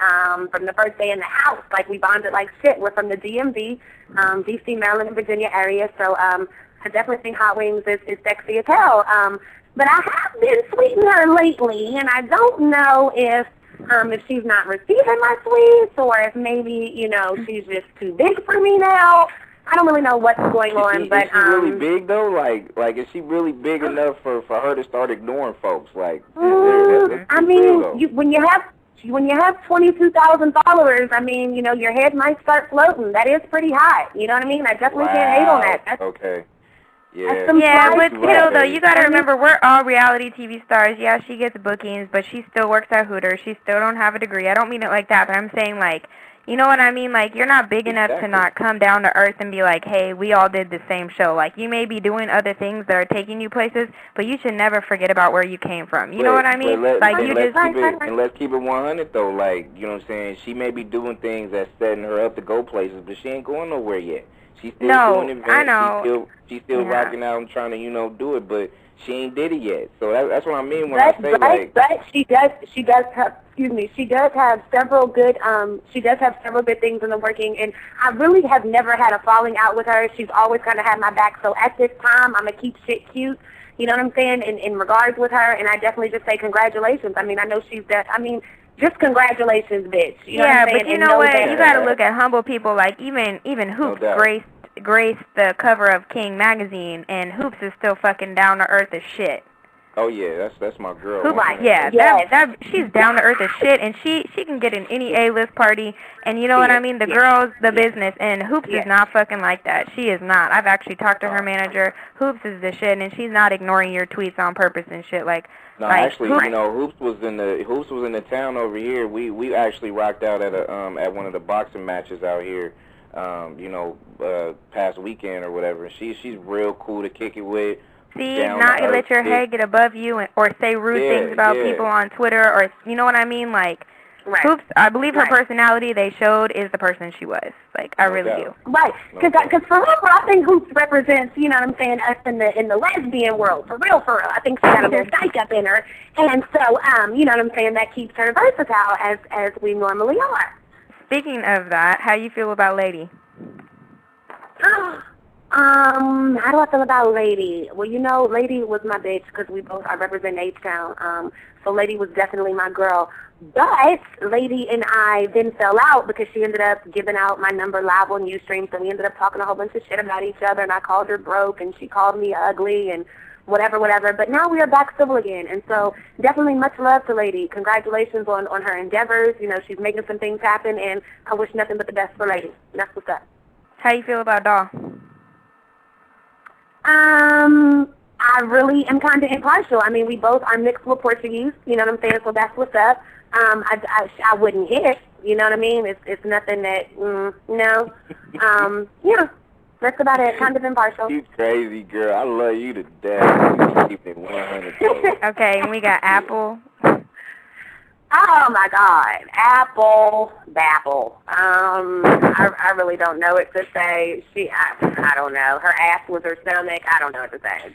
From the first day in the house, like, we bonded like shit. We're from the DMV, D.C., Maryland, and Virginia area, so I definitely think Hot Wings is sexy as hell. But I have been sweeting her lately, and I don't know if she's not receiving my sweets or if maybe, she's just too big for me now. I don't really know what's going on, but is she really big though? Like, is she really big enough for her to start ignoring folks? Like, when you have 22,000 followers, your head might start floating. That is pretty hot. You know what I mean? I definitely can't hate on that. That's, okay. Yeah, but still, though, you got to remember, we're all reality TV stars. Yeah, she gets bookings, but she still works at Hooters. She still don't have a degree. I don't mean it like that, but I'm saying, like, You know what I mean? Like, you're not big enough to not come down to earth and be like, hey, we all did the same show. Like, you may be doing other things that are taking you places, but you should never forget about where you came from. You know what I mean? Let's keep it 100 though. Like, you know what I'm saying? She may be doing things that's setting her up to go places, but she ain't going nowhere yet. She's still doing events. I know. She's still rocking out and trying to, you know, do it, but she ain't did it yet. So that's what I mean when I say like. But she does have. Excuse me. She does have several good. She does have several good things in the working, and I really have never had a falling out with her. She's always kind of had my back. So at this time, I'm gonna keep shit cute. You know what I'm saying? In regards with her, and I definitely just say congratulations. I mean, I know she's that. I mean, just congratulations, bitch. You know what I'm saying? But you know what? You gotta look at humble people. Like even Hoops graced the cover of King magazine, and Hoops is still fucking down to earth as shit. Oh yeah, that's my girl. She's down to earth as shit, and she can get in any A-list party, and you know what I mean. The girl's the business, and Hoops is not fucking like that. She is not. I've actually talked to her manager. Hoops is the shit, and she's not ignoring your tweets on purpose and shit. Like, no, actually, you know, Hoops was in the town over here. We actually rocked out at one of the boxing matches out here. You know, past weekend or whatever. She's real cool to kick it with. See, not let your head get above you or say rude things about people on Twitter or, you know what I mean? Like, Hoops, I believe her personality they showed is the person she was. Like, I really do. Right. Because for real, I think Hoops represents, you know what I'm saying, us in the lesbian world. For real. I think she got a little dyke up in her. And so, you know what I'm saying, that keeps her versatile as we normally are. Speaking of that, how you feel about Lady? How do I feel about Lady? Well, you know, Lady was my bitch because I represent H-Town. So Lady was definitely my girl. But Lady and I then fell out because she ended up giving out my number live on Ustream. So we ended up talking a whole bunch of shit about each other, and I called her broke, and she called me ugly, and whatever. But now we are back civil again. And so definitely much love to Lady. Congratulations on her endeavors. You know, she's making some things happen, and I wish nothing but the best for Lady. And that's what's up. How you feel about Daw? I really am kind of impartial. I mean, we both are mixed with Portuguese, you know what I'm saying? So that's what's up. I wouldn't hit, you know what I mean? It's nothing that, no. Yeah, that's about it. Kind of impartial. You crazy girl. I love you to death. Keep it 100. Okay, and we got Apple. Oh my God, Apple, Bapple. I really don't know what to say. I don't know. Her ass was her stomach. I don't know what to say.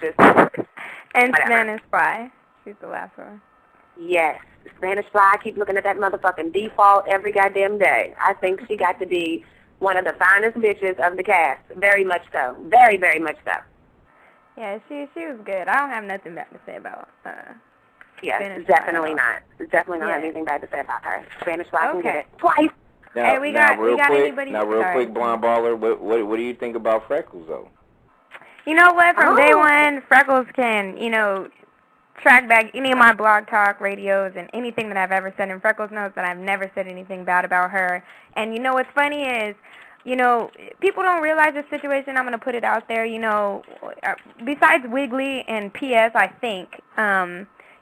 And Spanish Fly. She's the last one. Yes, Spanish Fly. I keep looking at that motherfucking default every goddamn day. I think she got to be one of the finest bitches of the cast. Very much so. Very, very much so. Yeah, she was good. I don't have nothing bad to say about Yes, definitely not. Definitely not have anything bad to say about her. Spanish Fly can get it twice. Now, hey, we got anybody? Now, real quick, Blonde Baller, what do you think about Freckles, though? You know what? From day one, Freckles can, you know, track back any of my blog talk, radios, and anything that I've ever said. And Freckles knows that I've never said anything bad about her. And, you know, what's funny is, you know, people don't realize the situation. I'm going to put it out there, you know, besides Wiggly and P.S., I think,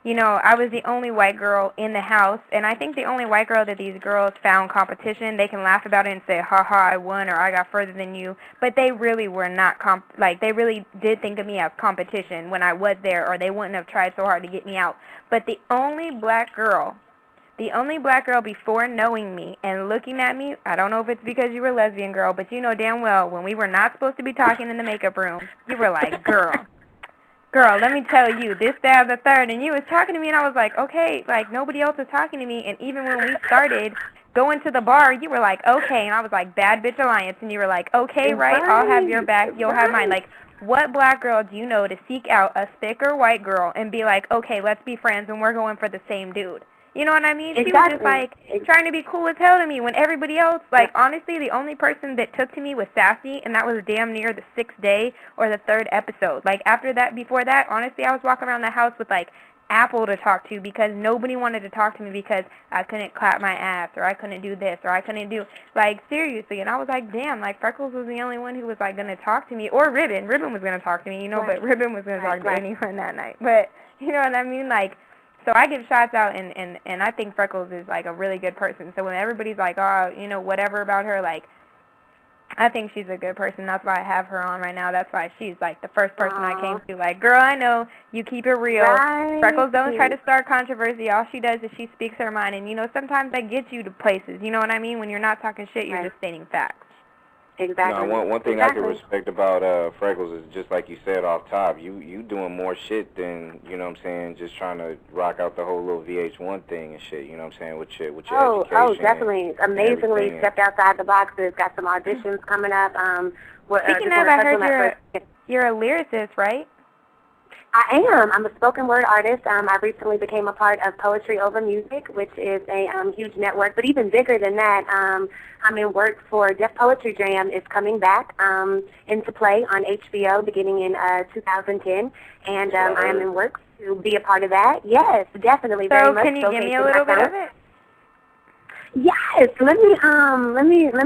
you know, I was the only white girl in the house, and I think the only white girl that these girls found competition. They can laugh about it and say, ha ha, I won, or I got further than you, but they really were not, they really did think of me as competition when I was there, or they wouldn't have tried so hard to get me out. But the only black girl before knowing me and looking at me, I don't know if it's because you were a lesbian girl, but you know damn well when we were not supposed to be talking in the makeup room, you were like, Girl, let me tell you, this, that, the third, and you was talking to me, and I was like, okay, like, nobody else was talking to me, and even when we started going to the bar, you were like, okay, and I was like, bad bitch alliance, and you were like, okay, right, I'll have your back, you'll have mine. Like, what black girl do you know to seek out a thicker white girl and be like, okay, let's be friends, and we're going for the same dude? You know what I mean? She was just, like, trying to be cool as hell to me when everybody else, like, honestly, the only person that took to me was Sassy, and that was damn near the 6th day or the 3rd episode. Like, after that, before that, honestly, I was walking around the house with, like, Apple to talk to because nobody wanted to talk to me because I couldn't clap my ass or I couldn't do this or I couldn't do, like, seriously. And I was like, damn, like, Freckles was the only one who was, like, going to talk to me. Or Ribbon. Ribbon was going to talk to me, you know, but Ribbon was going to talk to anyone that night. But, you know what I mean? Like, So I give shots out, and I think Freckles is, like, a really good person. So when everybody's like, oh, you know, whatever about her, like, I think she's a good person. That's why I have her on right now. That's why she's, like, the first person I came to. Like, girl, I know you keep it real. Right. Freckles don't try to start controversy. All she does is she speaks her mind. And, you know, sometimes that gets you to places. You know what I mean? When you're not talking shit, you're just stating facts. Exactly. No, one thing I can respect about Freckles is just like you said off top, you doing more shit than, you know what I'm saying, just trying to rock out the whole little VH1 thing and shit, you know what I'm saying, with your education. Oh, definitely. Amazingly stepped outside the boxes, got some auditions coming up. Speaking of, I heard you're a lyricist, right? I am. I'm a spoken word artist. I recently became a part of Poetry Over Music, which is a huge network. But even bigger than that, I'm in work for Def Poetry Jam. Is coming back into play on HBO beginning in 2010. And I am in work to be a part of that. Yes, definitely. So very much. Can you give me a little bit of it? Yes. Let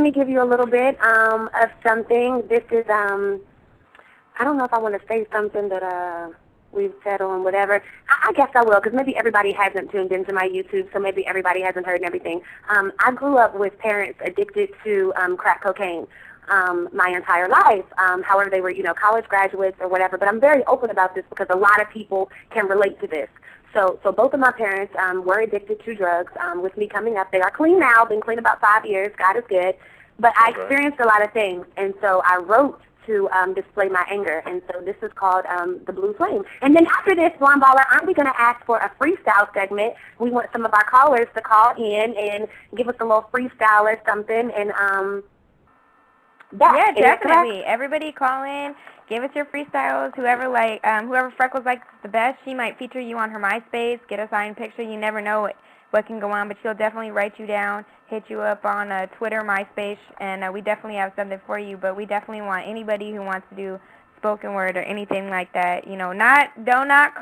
me give you a little bit of something. This is I don't know if I want to say something that we've said on whatever. I guess I will, because maybe everybody hasn't tuned into my YouTube, so maybe everybody hasn't heard and everything. I grew up with parents addicted to crack cocaine my entire life. However, they were, you know, college graduates or whatever. But I'm very open about this because a lot of people can relate to this. So both of my parents were addicted to drugs. With me coming up, they are clean now. Been clean about 5 years. God is good. But I experienced a lot of things, and so I wrote to display my anger, and so this is called The Blue Flame. And then after this, Blonde Baller, aren't we going to ask for a freestyle segment? We want some of our callers to call in and give us a little freestyle or something, and yeah, definitely. Everybody call in, give us your freestyles. Whoever Freckles likes the best, she might feature you on her MySpace, get a signed picture. You never know what can go on, but she'll definitely write you down, hit you up on Twitter, MySpace, and we definitely have something for you. But we definitely want anybody who wants to do spoken word or anything like that. You know, do not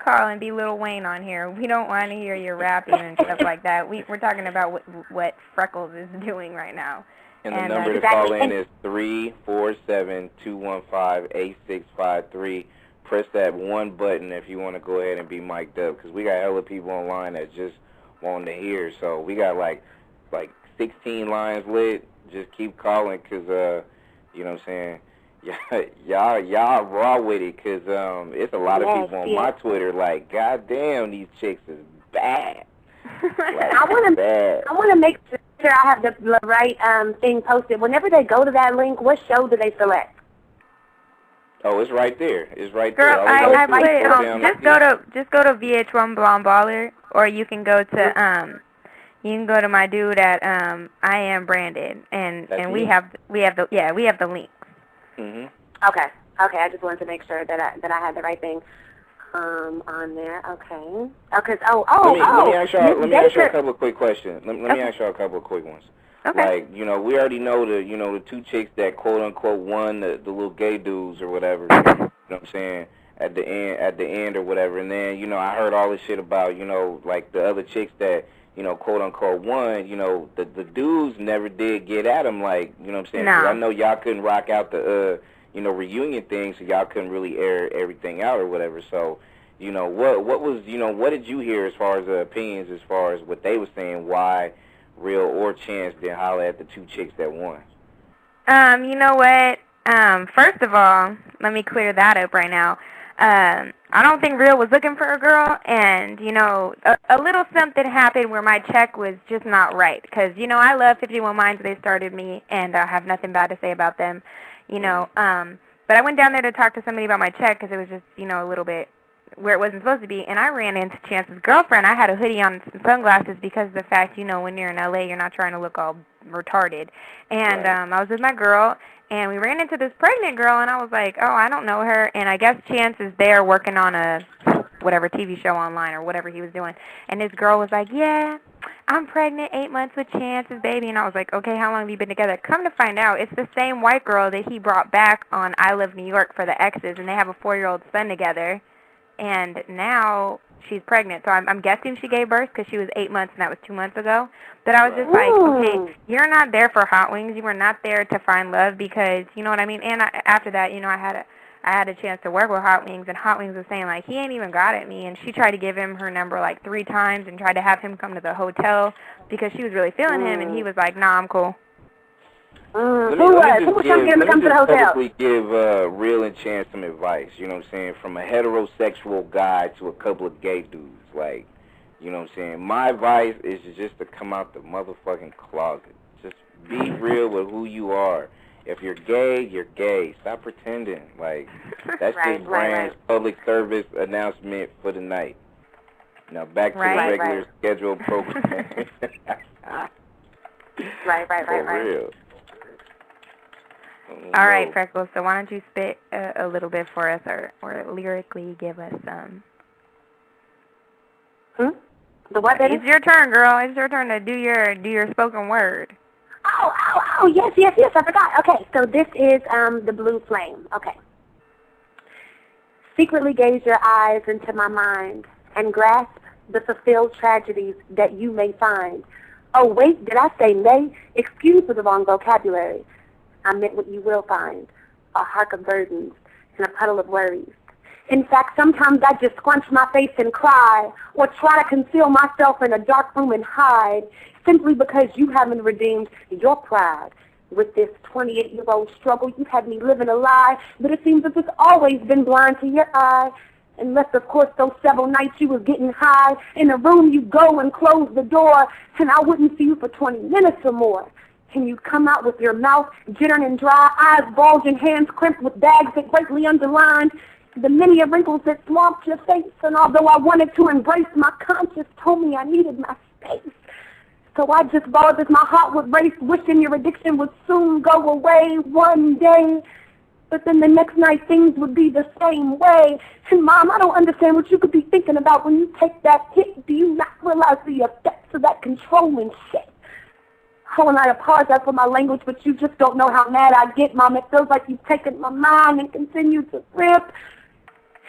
call and be Lil Wayne on here. We don't want to hear your rapping and stuff like that. We're talking about what Freckles is doing right now. And the number to call in is 347-215-8653. Press that one button if you want to go ahead and be mic'd up, because we got hella people online that just wanting to hear. So we got like 16 lines lit. Just keep calling, because you know what I'm saying, y'all raw with it, because it's a lot of people on my Twitter like, God damn, these chicks is bad. Like, I want to make sure I have the right thing posted. Whenever they go to that link, what show do they select? Oh, it's right there. It's right there. Girl, I put it on. Just go to VH1 Blonde Baller, or you can go to my dude at iambranded, and we have the links. Mhm. Okay. I just wanted to make sure that I had the right thing on there. Okay. Okay. Let me ask y'all a couple of quick questions. Let me ask y'all a couple of quick ones. Okay. Like, you know, we already know the two chicks that quote unquote won the little gay dudes or whatever. You know what I'm saying? At the end or whatever. And then, you know, I heard all this shit about, you know, like the other chicks that, you know, quote unquote won. You know, the dudes never did get at them. Like, you know what I'm saying? No. 'Cause I know y'all couldn't rock out the you know, reunion thing, so y'all couldn't really air everything out or whatever. So, you know, what was, you know, what did you hear as far as opinions, as far as what they were saying, why Real or Chance didn't holler at the two chicks that won? You know what? First of all, let me clear that up right now. I don't think Real was looking for a girl, and, you know, a little something happened where my check was just not right. Because, you know, I love 51 Minds. They started me, and I have nothing bad to say about them, you know. But I went down there to talk to somebody about my check because it was just, you know, a little bit where it wasn't supposed to be, and I ran into Chance's girlfriend. I had a hoodie on and some sunglasses because of the fact, you know, when you're in L.A., you're not trying to look all retarded. And I was with my girl, and we ran into this pregnant girl, and I was like, oh, I don't know her. And I guess Chance is there working on a whatever TV show online or whatever he was doing. And this girl was like, yeah, I'm pregnant, 8 months with Chance's baby. And I was like, okay, how long have you been together? Come to find out, it's the same white girl that he brought back on I Love New York for the exes, and they have a 4-year-old son together. And now she's pregnant. So I'm guessing she gave birth because she was 8 months, and that was 2 months ago. But I was just like, okay, you're not there for hot wings. You were not there to find love because, you know what I mean? And after that, you know, I I had a chance to work with Hot Wings, and Hot Wings was saying, like, he ain't even got at me, and she tried to give him her number, like, 3 times and tried to have him come to the hotel because she was really feeling him, and he was like, nah, I'm cool. Who was trying to get him to come to the hotel? Let me give Real and Chance some advice, you know what I'm saying, from a heterosexual guy to a couple of gay dudes, like, you know what I'm saying. My advice is just to come out the motherfucking closet. Just be real with who you are. If you're gay, you're gay. Stop pretending. Like, that's just Brand's public service announcement for the night. Now, back to the regular scheduled program. For real. All right, Freckles, so why don't you spit a little bit for us or lyrically give us some. The what, baby? It's your turn, girl. It's your turn to do your spoken word. Oh, yes, I forgot. Okay, so this is the Blue Flame. Okay. Secretly gaze your eyes into my mind and grasp the fulfilled tragedies that you may find. Oh, wait, did I say may? Excuse for the wrong vocabulary. I meant what you will find, a hark of burdens and a puddle of worries. In fact, sometimes I just scrunch my face and cry, or try to conceal myself in a dark room and hide, simply because you haven't redeemed your pride. With this 28-year-old struggle, you had me living a lie, but it seems as if it's always been blind to your eye. Unless, of course, those several nights you was getting high, in a room you go and close the door, and I wouldn't see you for 20 minutes or more. And you'd come out with your mouth jittering and dry, eyes bulging, hands crimped with bags that greatly underlined the many wrinkles that swamped your face. And although I wanted to embrace, my conscience told me I needed my space. So I just bawled as my heart would race, wishing your addiction would soon go away one day. But then the next night things would be the same way. And Mom, I don't understand what you could be thinking about when you take that hit. Do you not realize the effects of that controlling shit? Oh, and I apologize for my language, but you just don't know how mad I get, Mom. It feels like you've taken my mind and continue to rip.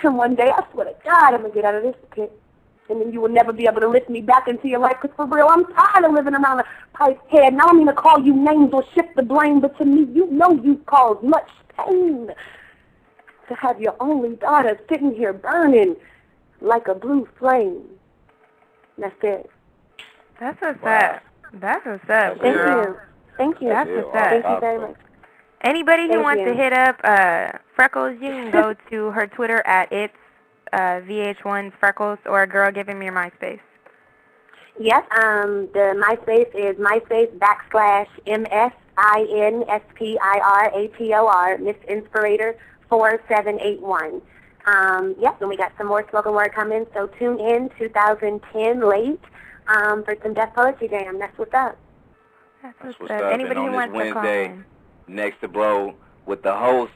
And one day, I swear to God, I'm going to get out of this pit. And then you will never be able to lift me back into your life, because for real, I'm tired of living around a pipe head. And I don't mean to call you names or shift the blame, but to me, you know you've caused much pain. To have your only daughter sitting here burning like a blue flame. That's it. That's what's up. That's what's up, Thank girl. you. Thank you. That's what's up. Thank you very much. Anybody who wants to hit up Freckles, you can go to her Twitter at it's VH1 Freckles, or girl, give him your MySpace. Yes, the MySpace is MySpace.com/MSINSPIRATOR, Miss Inspirator 4781. Yes, and we got some more spoken word coming, so tune in 2010 late for some Deaf Poetry Jam. That's what's up. That's what's up. Anybody who wants to call in. Next to blow with the host,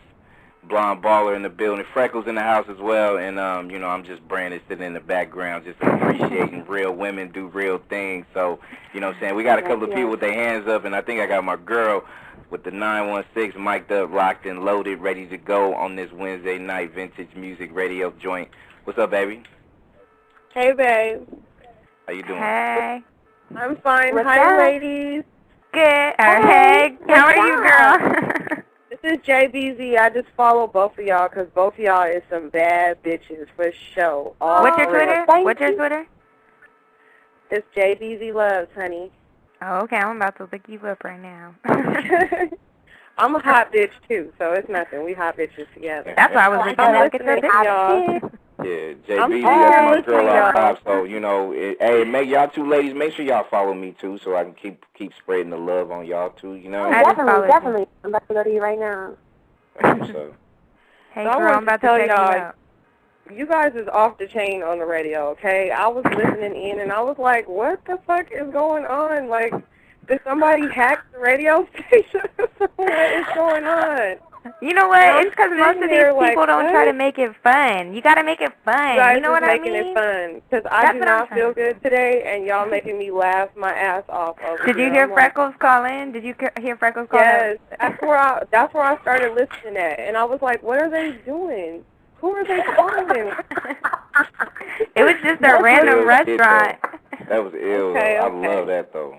Blonde Baller in the building, Freckles in the house as well, and you know, I'm just Brandon sitting in the background, just appreciating real women do real things. So, you know what I'm saying, we got a couple of people with their hands up, and I think I got my girl with the 916 mic'd up, locked and loaded, ready to go on this Wednesday night vintage music radio joint. What's up, baby? Hey, babe. How you doing? Hey. I'm fine. What's Hi, up? ladies. Good. Hey. How are you, girl? This is JBZ. I just follow both of y'all because both of y'all is some bad bitches for sure. What's your Twitter? What's your Twitter? It's JBZ Loves, honey. Oh, okay. I'm about to look you up right now. I'm a hot bitch, too, so it's nothing. We hot bitches together. That's why I was looking I'm at listening to y'all. Yeah, JB, that's my girl on top. So, you know, hey, make y'all two ladies, make sure y'all follow me, too, so I can keep spreading the love on y'all, too, you know? Definitely. I'm about to go to you right now. So. Hey, girl, I'm about to tell y'all. You guys is off the chain on the radio, okay? I was listening in, and I was like, what the fuck is going on? Like, did somebody hack the radio station? What is going on? You know what? It's because most of these people don't try to make it fun. You got to make it fun. You know what I mean? Making it fun. Because I do not feel good today, and y'all making me laugh my ass off. Did you hear Freckles call in? Did you hear Freckles call in? Yes. That's where I started listening at. And I was like, what are they doing? Who are they calling? It was just a random restaurant. That was ill. Okay. I love that, though.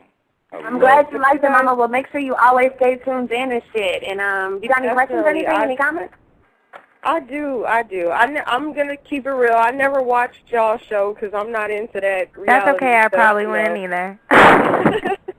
I'm glad you liked it, Mama. Well, make sure you always stay tuned in and shit. And you got any questions or anything? Any comments? I do. I'm going to keep it real. I never watched y'all's show because I'm not into that reality That's okay. I stuff, probably wouldn't either.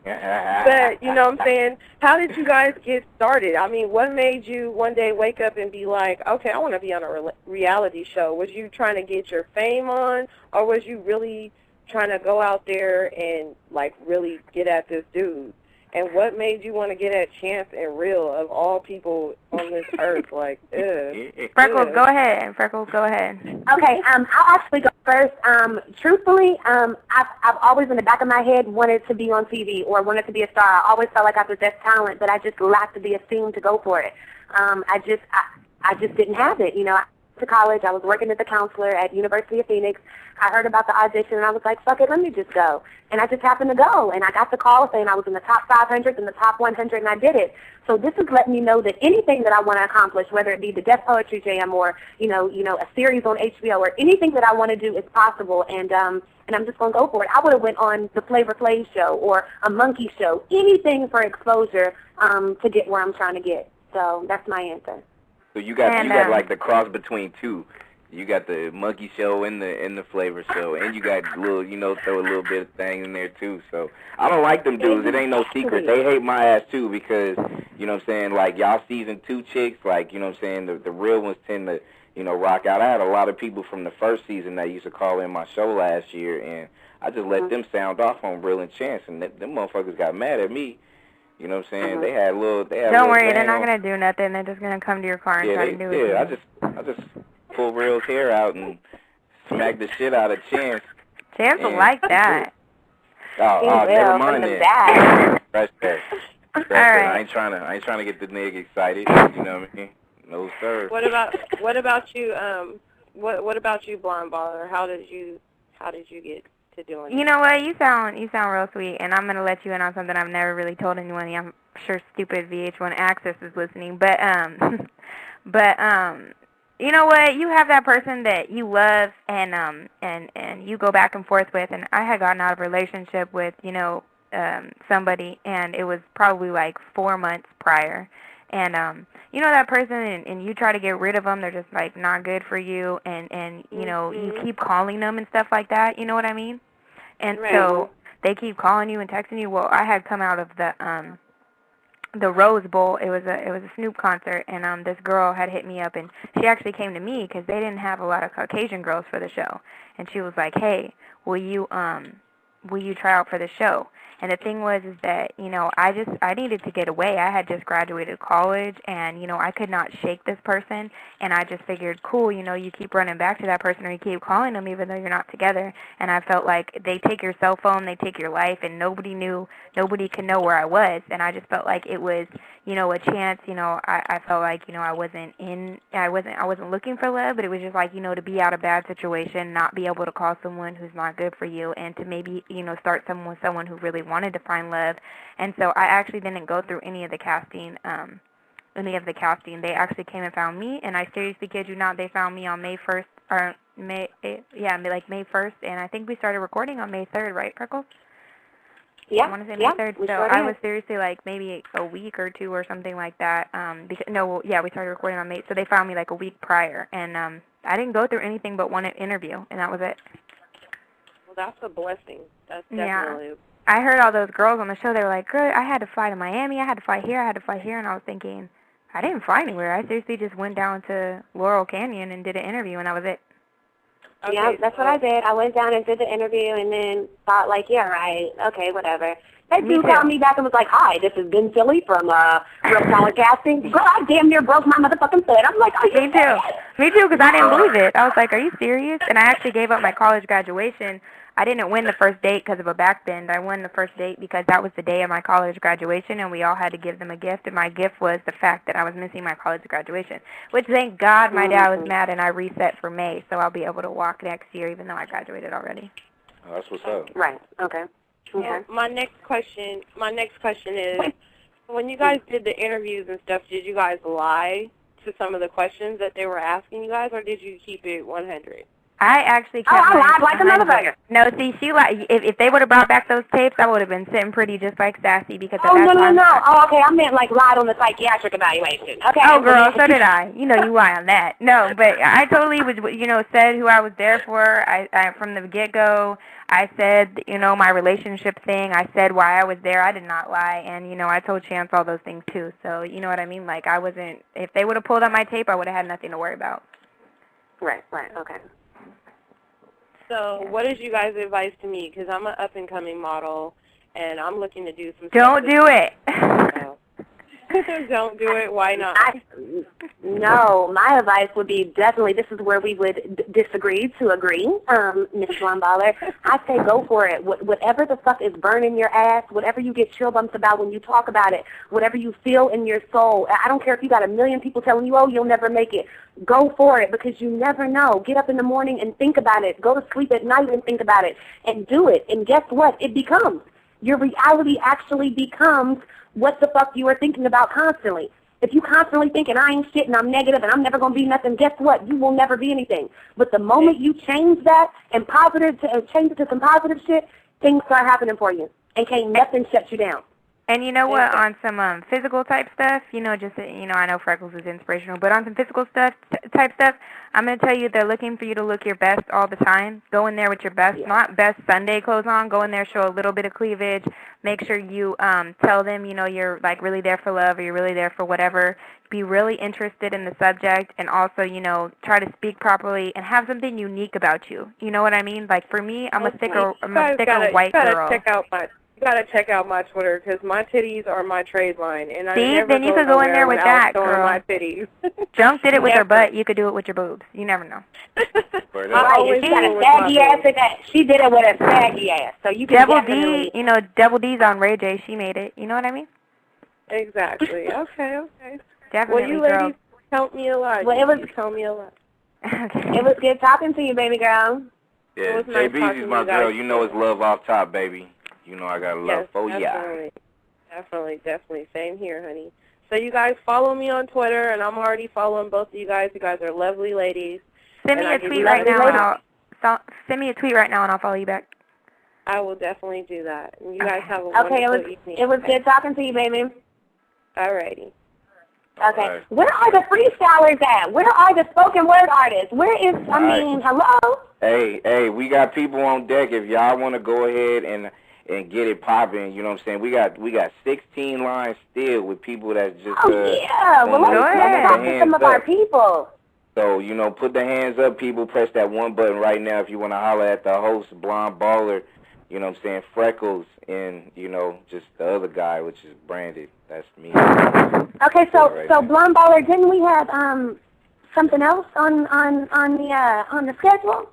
But, you know what I'm saying, how did you guys get started? I mean, what made you one day wake up and be like, okay, I want to be on a reality show? Was you trying to get your fame on, or was you really trying to go out there and, like, really get at this dude? And what made you want to get at Chance and Real, of all people on this earth? Like, Freckles, go ahead. Freckles, go ahead. Okay, I'll actually go first. Truthfully, I've always in the back of my head wanted to be on TV or wanted to be a star. I always felt like I possessed talent, but I just lacked the esteem to go for it. I just didn't have it. You know, I went to college. I was working as a counselor at University of Phoenix. I heard about the audition, and I was like, fuck it, let me just go. And I just happened to go, and I got the call saying I was in the top 500 and the top 100, and I did it. So this is letting me know that anything that I want to accomplish, whether it be the Deaf Poetry Jam or, you know, a series on HBO or anything that I want to do is possible, and I'm just going to go for it. I would have went on the Flavor Flav show or a Monkey show, anything for exposure to get where I'm trying to get. So that's my answer. So you got like the cross between two. You got the Monkey show and the Flavor show, and you got little, you know, throw a little bit of thing in there too. So I don't like them dudes. It ain't no secret. They hate my ass too because, you know what I'm saying, like y'all season 2 chicks, like, you know what I'm saying, the real ones tend to, you know, rock out. I had a lot of people from the first season that used to call in my show last year, and I just let them sound off on Real and Chance, and them motherfuckers got mad at me. You know what I'm saying? They had a little. Don't worry, they're not gonna do nothing. They're just gonna come to your car and try to do it. Yeah, I just pull Real's hair out and smack the shit out of Chance. Chance will like that. Oh, never mind that. Flashback. All right. I ain't trying to get the nigga excited. You know what I mean? No sir. What about you? What about you, Blonde Baller? How did you get to doing it? You know what? You sound real sweet, and I'm gonna let you in on something I've never really told anyone. I'm sure stupid VH1 Access is listening, but you know what? You have that person that you love and you go back and forth with, and I had gotten out of a relationship with, you know, somebody, and it was probably like 4 months prior. And you know that person, and you try to get rid of them, they're just like not good for you, and you know, you keep calling them and stuff like that, you know what I mean? And so they keep calling you and texting you. Well, I had come out of the Rose Bowl. It was a Snoop concert, and this girl had hit me up, and she actually came to me because they didn't have a lot of Caucasian girls for the show, and she was like, hey, will you try out for the show? And the thing was is that, you know, I needed to get away. I had just graduated college, and, you know, I could not shake this person, and I just figured, cool, you know, you keep running back to that person or you keep calling them even though you're not together. And I felt like they take your cell phone, they take your life, and nobody could know where I was. And I just felt like it was, you know, a chance. You know, I felt like, you know, I wasn't looking for love, but it was just like, you know, to be out of a bad situation, not be able to call someone who's not good for you, and to maybe, you know, start with someone who really wanted to find love. And so I actually didn't go through any of the casting. They actually came and found me, and I seriously kid you not, they found me on May 1st, or May 1st, and I think we started recording on May 3rd, right, Freckles? Yeah. I want to say May 3rd, so I was seriously like maybe a week or two or something like that. We started recording on May, so they found me like a week prior, and I didn't go through anything but one interview, and that was it. Well, that's a blessing. That's definitely. Yeah. I heard all those girls on the show, they were like, girl, I had to fly to Miami, I had to fly here, and I was thinking, I didn't fly anywhere. I seriously just went down to Laurel Canyon and did an interview, and that was it. Okay, yeah, that's what I did. I went down and did the interview and then thought, like, yeah, right, okay, whatever. That dude called me back and was like, hi, this is Ben Philly from Real Solid Casting. Girl, I damn near broke my motherfucking foot. I'm like, are you serious? Me too, because I didn't believe it. I was like, are you serious? And I actually gave up my college graduation. I didn't win the first date because of a backbend. I won the first date because that was the day of my college graduation, and we all had to give them a gift, and my gift was the fact that I was missing my college graduation, which, thank God, my dad was mad, and I reset for May, so I'll be able to walk next year even though I graduated already. Oh, that's what's up. Right, okay. Yeah. My next question is, when you guys did the interviews and stuff, did you guys lie to some of the questions that they were asking you guys, or did you keep it 100? I actually kept I lied like a motherfucker. No, see, she if they would have brought back those tapes, I would have been sitting pretty just like Sassy because no. Oh, okay, I meant like lied on the psychiatric evaluation. Okay. Oh, girl, so did I. You know, you lie on that. No, but I totally was, said who I was there for. I from the get-go, I said, my relationship thing. I said why I was there. I did not lie. And, I told Chance all those things, too. So, you know what I mean? Like, I wasn't, if they would have pulled up my tape, I would have had nothing to worry about. Right, okay. So what is you guys' advice to me? Because I'm an up-and-coming model, and I'm looking to do some Don't do it. Don't do it. Why not? No, my advice would be definitely, this is where we would disagree to agree, Ms. Blonballer. I say go for it. Whatever the fuck is burning your ass, whatever you get chill bumps about when you talk about it, whatever you feel in your soul, I don't care if you got 1 million people telling you, oh, you'll never make it. Go for it because you never know. Get up in the morning and think about it. Go to sleep at night and think about it and do it. And guess what? It becomes. Your reality actually becomes what the fuck you are thinking about constantly. If you constantly thinking, I ain't shit and I'm negative and I'm never going to be nothing, guess what? You will never be anything. But the moment you change that and change it to some positive shit, things start happening for you. And can't nothing shut you down. And you know what, on some physical type stuff, I know Freckles is inspirational, but on some physical type stuff, I'm going to tell you they're looking for you to look your best all the time. Go in there with your best, not best Sunday clothes on. Go in there, show a little bit of cleavage. Make sure you tell them, you're like really there for love or you're really there for whatever. Be really interested in the subject and also, try to speak properly and have something unique about you. You know what I mean? Like for me, I'm a thicker white girl. You gotta check out my Twitter because my titties are my trade line, and then you could go in there with that, girl. My titties. Junk did it with her butt. You could do it with your boobs. You never know. She got a saggy ass at that. She did it with a saggy ass. So you can definitely. Double D's on Ray J. She made it. You know what I mean? Exactly. Okay. Definitely, well, you ladies helped me a lot. Well, Okay. It was good talking to you, baby girl. Yeah, JB's my girl. You know it's love off top, baby. I got love for ya. Definitely. Same here, honey. So you guys follow me on Twitter, and I'm already following both of you guys. You guys are lovely ladies. Send me a tweet right now, and I'll follow you back. I will definitely do that. And you guys have a wonderful evening. It was good talking to you, baby. Alrighty. Okay. Right. Where are the freestylers at? Where are the spoken word artists? Where is, hello? Hey, we got people on deck. If y'all want to go ahead and get it popping, you know what I'm saying? We got 16 lines still with people that's just well, let's talk to some of our people. So, put the hands up, people. Press that one button right now if you want to holler at the host, Blonde Baller, you know what I'm saying, Freckles, and, just the other guy, which is Branded. That's me. Okay, so Blonde Baller, didn't we have something else on the schedule?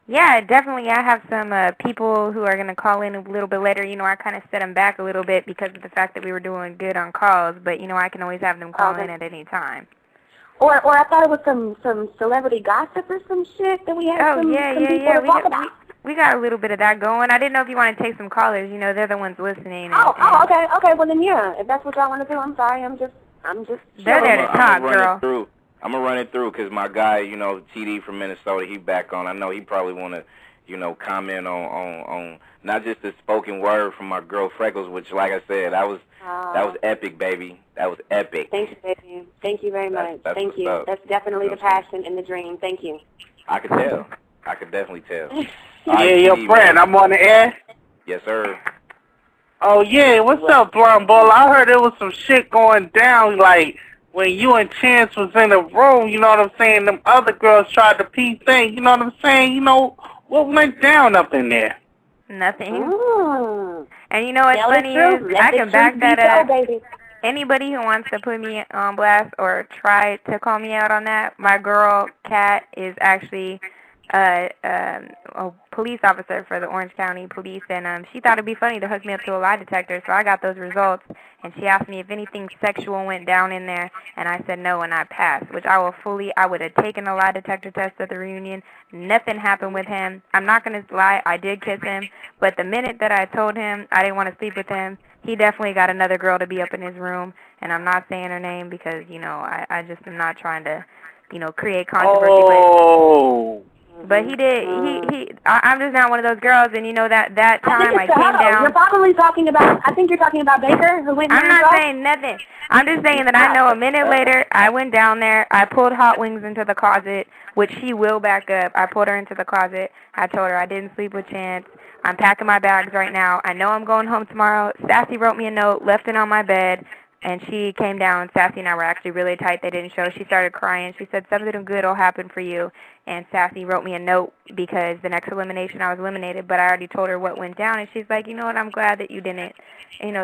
Yeah, definitely. I have some people who are going to call in a little bit later. I kind of set them back a little bit because of the fact that we were doing good on calls. But, I can always have them call in at any time. Or I thought it was some celebrity gossip or some shit that we had some people to talk about. We got a little bit of that going. I didn't know if you want to take some callers. They're the ones listening. Okay. Well, then, yeah. If that's what y'all want to do, I'm sorry. I'm just. They're there to talk, girl. I'm going to run it through because my guy, TD from Minnesota, he back on. I know he probably want to, comment on not just the spoken word from my girl Freckles, which, like I said, that was epic, baby. That was epic. Thank you, baby. Thank you very much. Thank you. Up. That's definitely the passion and the dream. Thank you. I could tell. I could definitely tell. Your friend, I'm on the air? Yes, sir. Oh, yeah. What's up, Blonde Baller? I heard there was some shit going down, like, when you and Chance was in the room, you know what I'm saying? Them other girls tried to peep thing, you know what I'm saying? What went down up in there? Nothing. Ooh. And what's funny is I can back that up. Anybody who wants to put me on blast or try to call me out on that, my girl, Kat, is actually a police officer for the Orange County Police, and she thought it'd be funny to hook me up to a lie detector, so I got those results, and she asked me if anything sexual went down in there, and I said no, and I passed, which I would have taken a lie detector test at the reunion. Nothing happened with him. I'm not going to lie, I did kiss him, but the minute that I told him I didn't want to sleep with him, he definitely got another girl to be up in his room, and I'm not saying her name because, I just am not trying to, create controversy. Oh. But he did. I'm just not one of those girls, and you know that time I came down. You're probably talking about. I think you're talking about Baker, who went. I'm not saying nothing. I'm just saying that I know a minute later I went down there. I pulled Hot Wings into the closet, which she will back up. I pulled her into the closet. I told her I didn't sleep with Chance. I'm packing my bags right now. I know I'm going home tomorrow. Sassy wrote me a note, left it on my bed. And she came down. Sassy and I were actually really tight. They didn't show. She started crying. She said, something good will happen for you. And Sassy wrote me a note because the next elimination I was eliminated, but I already told her what went down. And she's like, you know what, I'm glad that you didn't,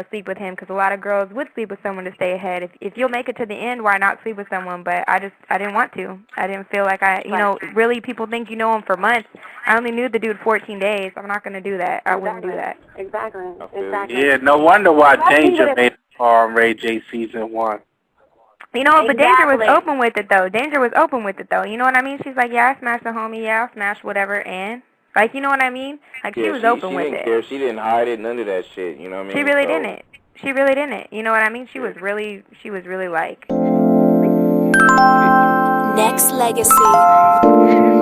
sleep with him, because a lot of girls would sleep with someone to stay ahead. If you'll make it to the end, why not sleep with someone? But I didn't want to. I didn't feel like really people think you know him for months. I only knew the dude 14 days. I'm not going to do that. I wouldn't do that. Exactly. Yeah, no wonder why Danger made it on Ray J season 1. You know, but Danger was open with it, though. You know what I mean? She's like, yeah, I smashed a homie. Yeah, I smashed whatever. And, like, you know what I mean? Like, she was open with it. She didn't care. She didn't hide it. None of that shit. You know what I mean? She really didn't. She really didn't. You know what I mean? She was really like... Nexxlegacy.